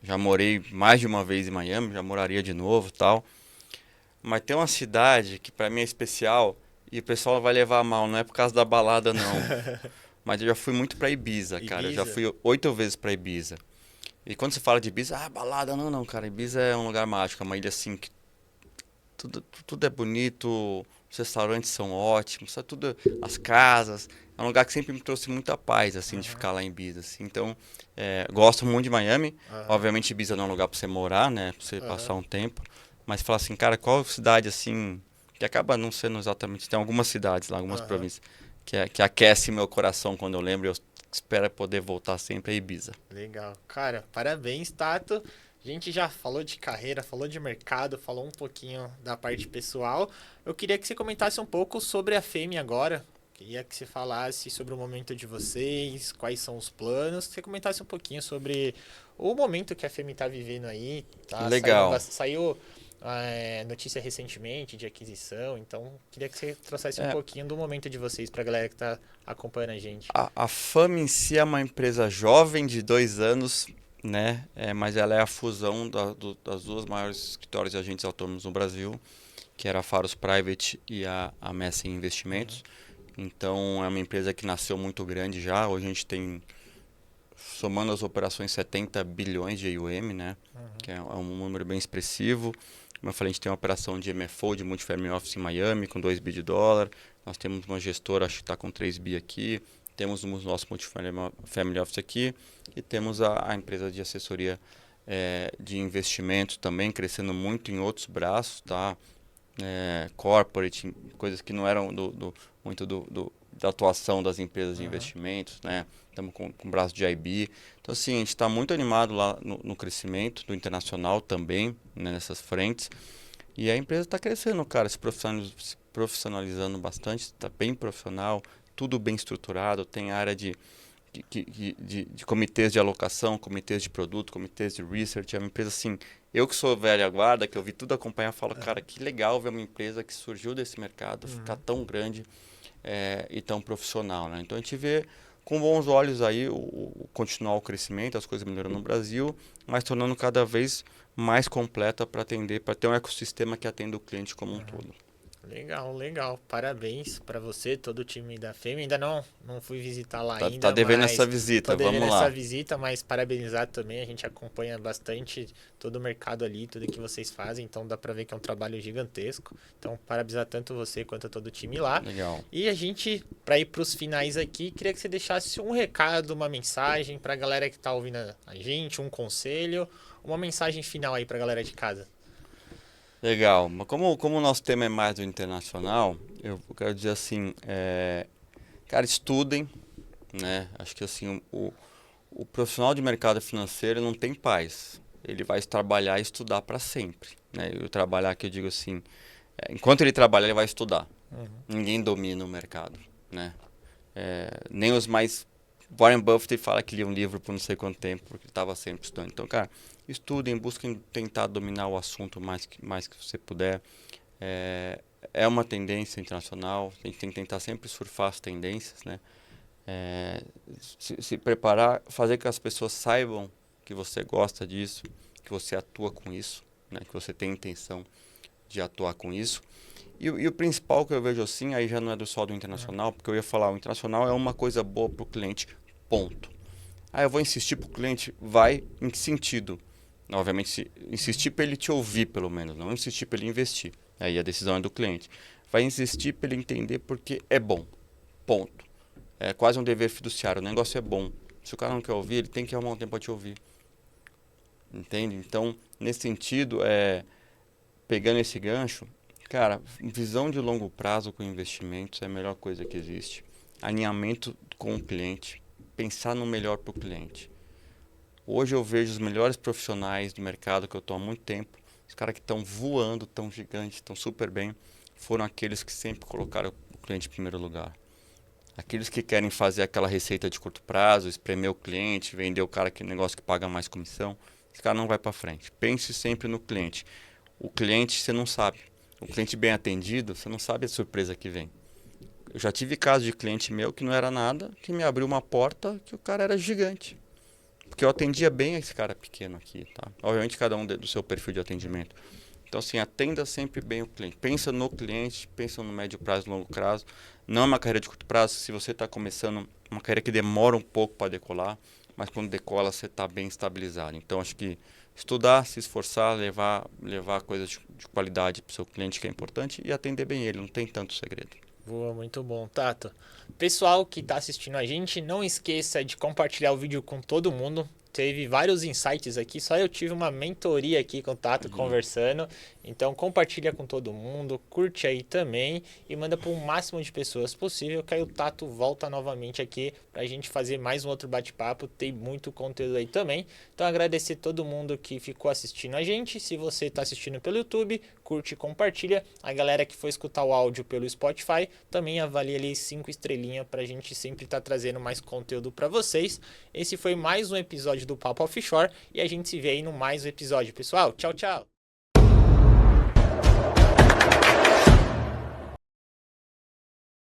Já morei mais de uma vez em Miami, já moraria de novo, tal. Mas tem uma cidade que pra mim é especial e o pessoal vai levar a mal, não é por causa da balada não. Mas eu já fui muito pra Ibiza, cara. Eu já Ibiza? fui 8 vezes pra Ibiza. E quando você fala de Ibiza, balada, não, cara. Ibiza é um lugar mágico, é uma ilha assim que tudo é bonito, os restaurantes são ótimos, sabe, tudo, as casas. É um lugar que sempre me trouxe muita paz, assim, de ficar lá em Ibiza, assim. Então, gosto muito de Miami. Aham, Obviamente, Ibiza não é um lugar pra você morar, né? Pra você passar aham, um tempo. Mas falar assim, cara, qual cidade, assim, que acaba não sendo exatamente... Tem algumas cidades lá, algumas aham. províncias, que aquece meu coração quando eu lembro. Eu espero poder voltar sempre a Ibiza. Legal. Cara, parabéns, Tato. A gente já falou de carreira, falou de mercado, falou um pouquinho da parte pessoal. Eu queria que você comentasse um pouco sobre a Fêmea agora. Queria que você falasse sobre o momento de vocês, quais são os planos. Que você comentasse um pouquinho sobre o momento que a Fêmea está vivendo aí. Tá Legal. saiu notícia recentemente de aquisição, então queria que você trouxesse um É, pouquinho do momento de vocês para a galera que está acompanhando a gente. a Fama em si é uma empresa jovem de 2 anos, né? Mas ela é a fusão das duas maiores escritórios de agentes autônomos no Brasil, que era a Faros Private e a Messen Investimentos. Então é uma empresa que nasceu muito grande já. Hoje a gente tem, somando as operações, 70 bilhões de AUM, né? Que é um número bem expressivo. Como eu falei, a gente tem uma operação de MFO, de Multifamily Office em Miami, com 2 bi de dólar. Nós temos uma gestora, acho que está com 3 bi aqui. Temos o nosso Multifamily Office aqui. E temos a empresa de assessoria de investimentos também, crescendo muito em outros braços, tá? Corporate, coisas que não eram muito da atuação das empresas de investimentos, né? Estamos com o braço de IB. Então, assim, a gente está muito animado lá no crescimento do internacional também, né, nessas frentes. E a empresa está crescendo, cara, se profissionalizando bastante, está bem profissional, tudo bem estruturado, tem área de comitês de alocação, comitês de produto, comitês de research. É uma empresa assim, eu que sou velha guarda, que eu vi tudo acompanhar, falo, cara, que legal ver uma empresa que surgiu desse mercado, ficar tão grande e tão profissional, né? Então a gente vê com bons olhos aí continuar o crescimento, as coisas melhorando no Brasil, mas tornando cada vez mais completa para atender, para ter um ecossistema que atenda o cliente como um todo. Legal, legal. Parabéns pra você, todo o time da Fêmea. Ainda não fui visitar lá Tá ainda, devendo essa mas tô visita, devendo vamos essa lá. visita, mas parabenizar também. A gente acompanha bastante todo o mercado ali, tudo que vocês fazem, então dá pra ver que é um trabalho gigantesco. Então, parabenizar tanto você quanto todo o time lá. Legal. E a gente, pra ir pros finais aqui, queria que você deixasse um recado, uma mensagem pra galera que tá ouvindo a gente, um conselho, uma mensagem final aí pra galera de casa. Legal, mas como o nosso tema é mais do internacional, eu quero dizer assim, cara, estudem, né? Acho que assim, o profissional de mercado financeiro não tem paz. Ele vai trabalhar e estudar para sempre, né? E o trabalhar que eu digo assim, enquanto ele trabalha, ele vai estudar. Ninguém domina o mercado, né? Nem os mais... Warren Buffett fala que lia um livro por não sei quanto tempo, porque ele estava sempre estudando. Então, cara, estudem, busquem tentar dominar o assunto mais que você puder. É uma tendência internacional, a gente tem que tentar sempre surfar as tendências, né? Se preparar, fazer com que as pessoas saibam que você gosta disso, que você atua com isso, né? Que você tem intenção de atuar com isso. E o principal que eu vejo assim, aí já não é só do internacional, porque eu ia falar, o internacional é uma coisa boa para o cliente, ponto. Eu vou insistir para o cliente, vai em que sentido? Obviamente, insistir para ele te ouvir, pelo menos, não insistir para ele investir. Aí a decisão é do cliente. vai insistir para ele entender porque é bom. Ponto. É quase um dever fiduciário. O negócio é bom. Se o cara não quer ouvir, ele tem que arrumar um tempo para te ouvir. Entende? Então, nesse sentido, pegando esse gancho, cara, visão de longo prazo com investimentos é a melhor coisa que existe. Alinhamento com o cliente. Pensar no melhor para o cliente. Hoje eu vejo os melhores profissionais do mercado que eu estou há muito tempo, os caras que estão voando, estão gigantes, estão super bem, foram aqueles que sempre colocaram o cliente em primeiro lugar. Aqueles que querem fazer aquela receita de curto prazo, espremer o cliente, vender o cara aquele negócio que paga mais comissão, esse cara não vai para frente. Pense sempre no cliente. O cliente você não sabe. O cliente bem atendido, você não sabe a surpresa que vem. Eu já tive caso de cliente meu que não era nada, que me abriu uma porta que o cara era gigante. Porque eu atendia bem esse cara pequeno aqui, tá? Obviamente cada um do seu perfil de atendimento. Então assim, atenda sempre bem o cliente. Pensa no cliente, pensa no médio prazo e longo prazo. Não é uma carreira de curto prazo. Se você está começando, uma carreira que demora um pouco para decolar, mas quando decola você está bem estabilizado. Então acho que estudar, se esforçar, levar coisas de qualidade para o seu cliente que é importante e atender bem ele, não tem tanto segredo. Boa, muito bom, Tato. Pessoal que está assistindo a gente, não esqueça de compartilhar o vídeo com todo mundo. Teve vários insights aqui, só eu tive uma mentoria aqui com o Tato conversando. Então compartilha com todo mundo, curte aí também e manda para o máximo de pessoas possível, que aí o Tato volta novamente aqui para a gente fazer mais um outro bate-papo. Tem muito conteúdo aí também. Então agradecer todo mundo que ficou assistindo a gente. Se você está assistindo pelo YouTube, curte e compartilha. A galera que for escutar o áudio pelo Spotify, também avalia ali 5 estrelinhas para a gente sempre estar trazendo mais conteúdo para vocês. Esse foi mais um episódio do Papo Offshore e a gente se vê aí no mais um episódio, pessoal. Tchau, tchau!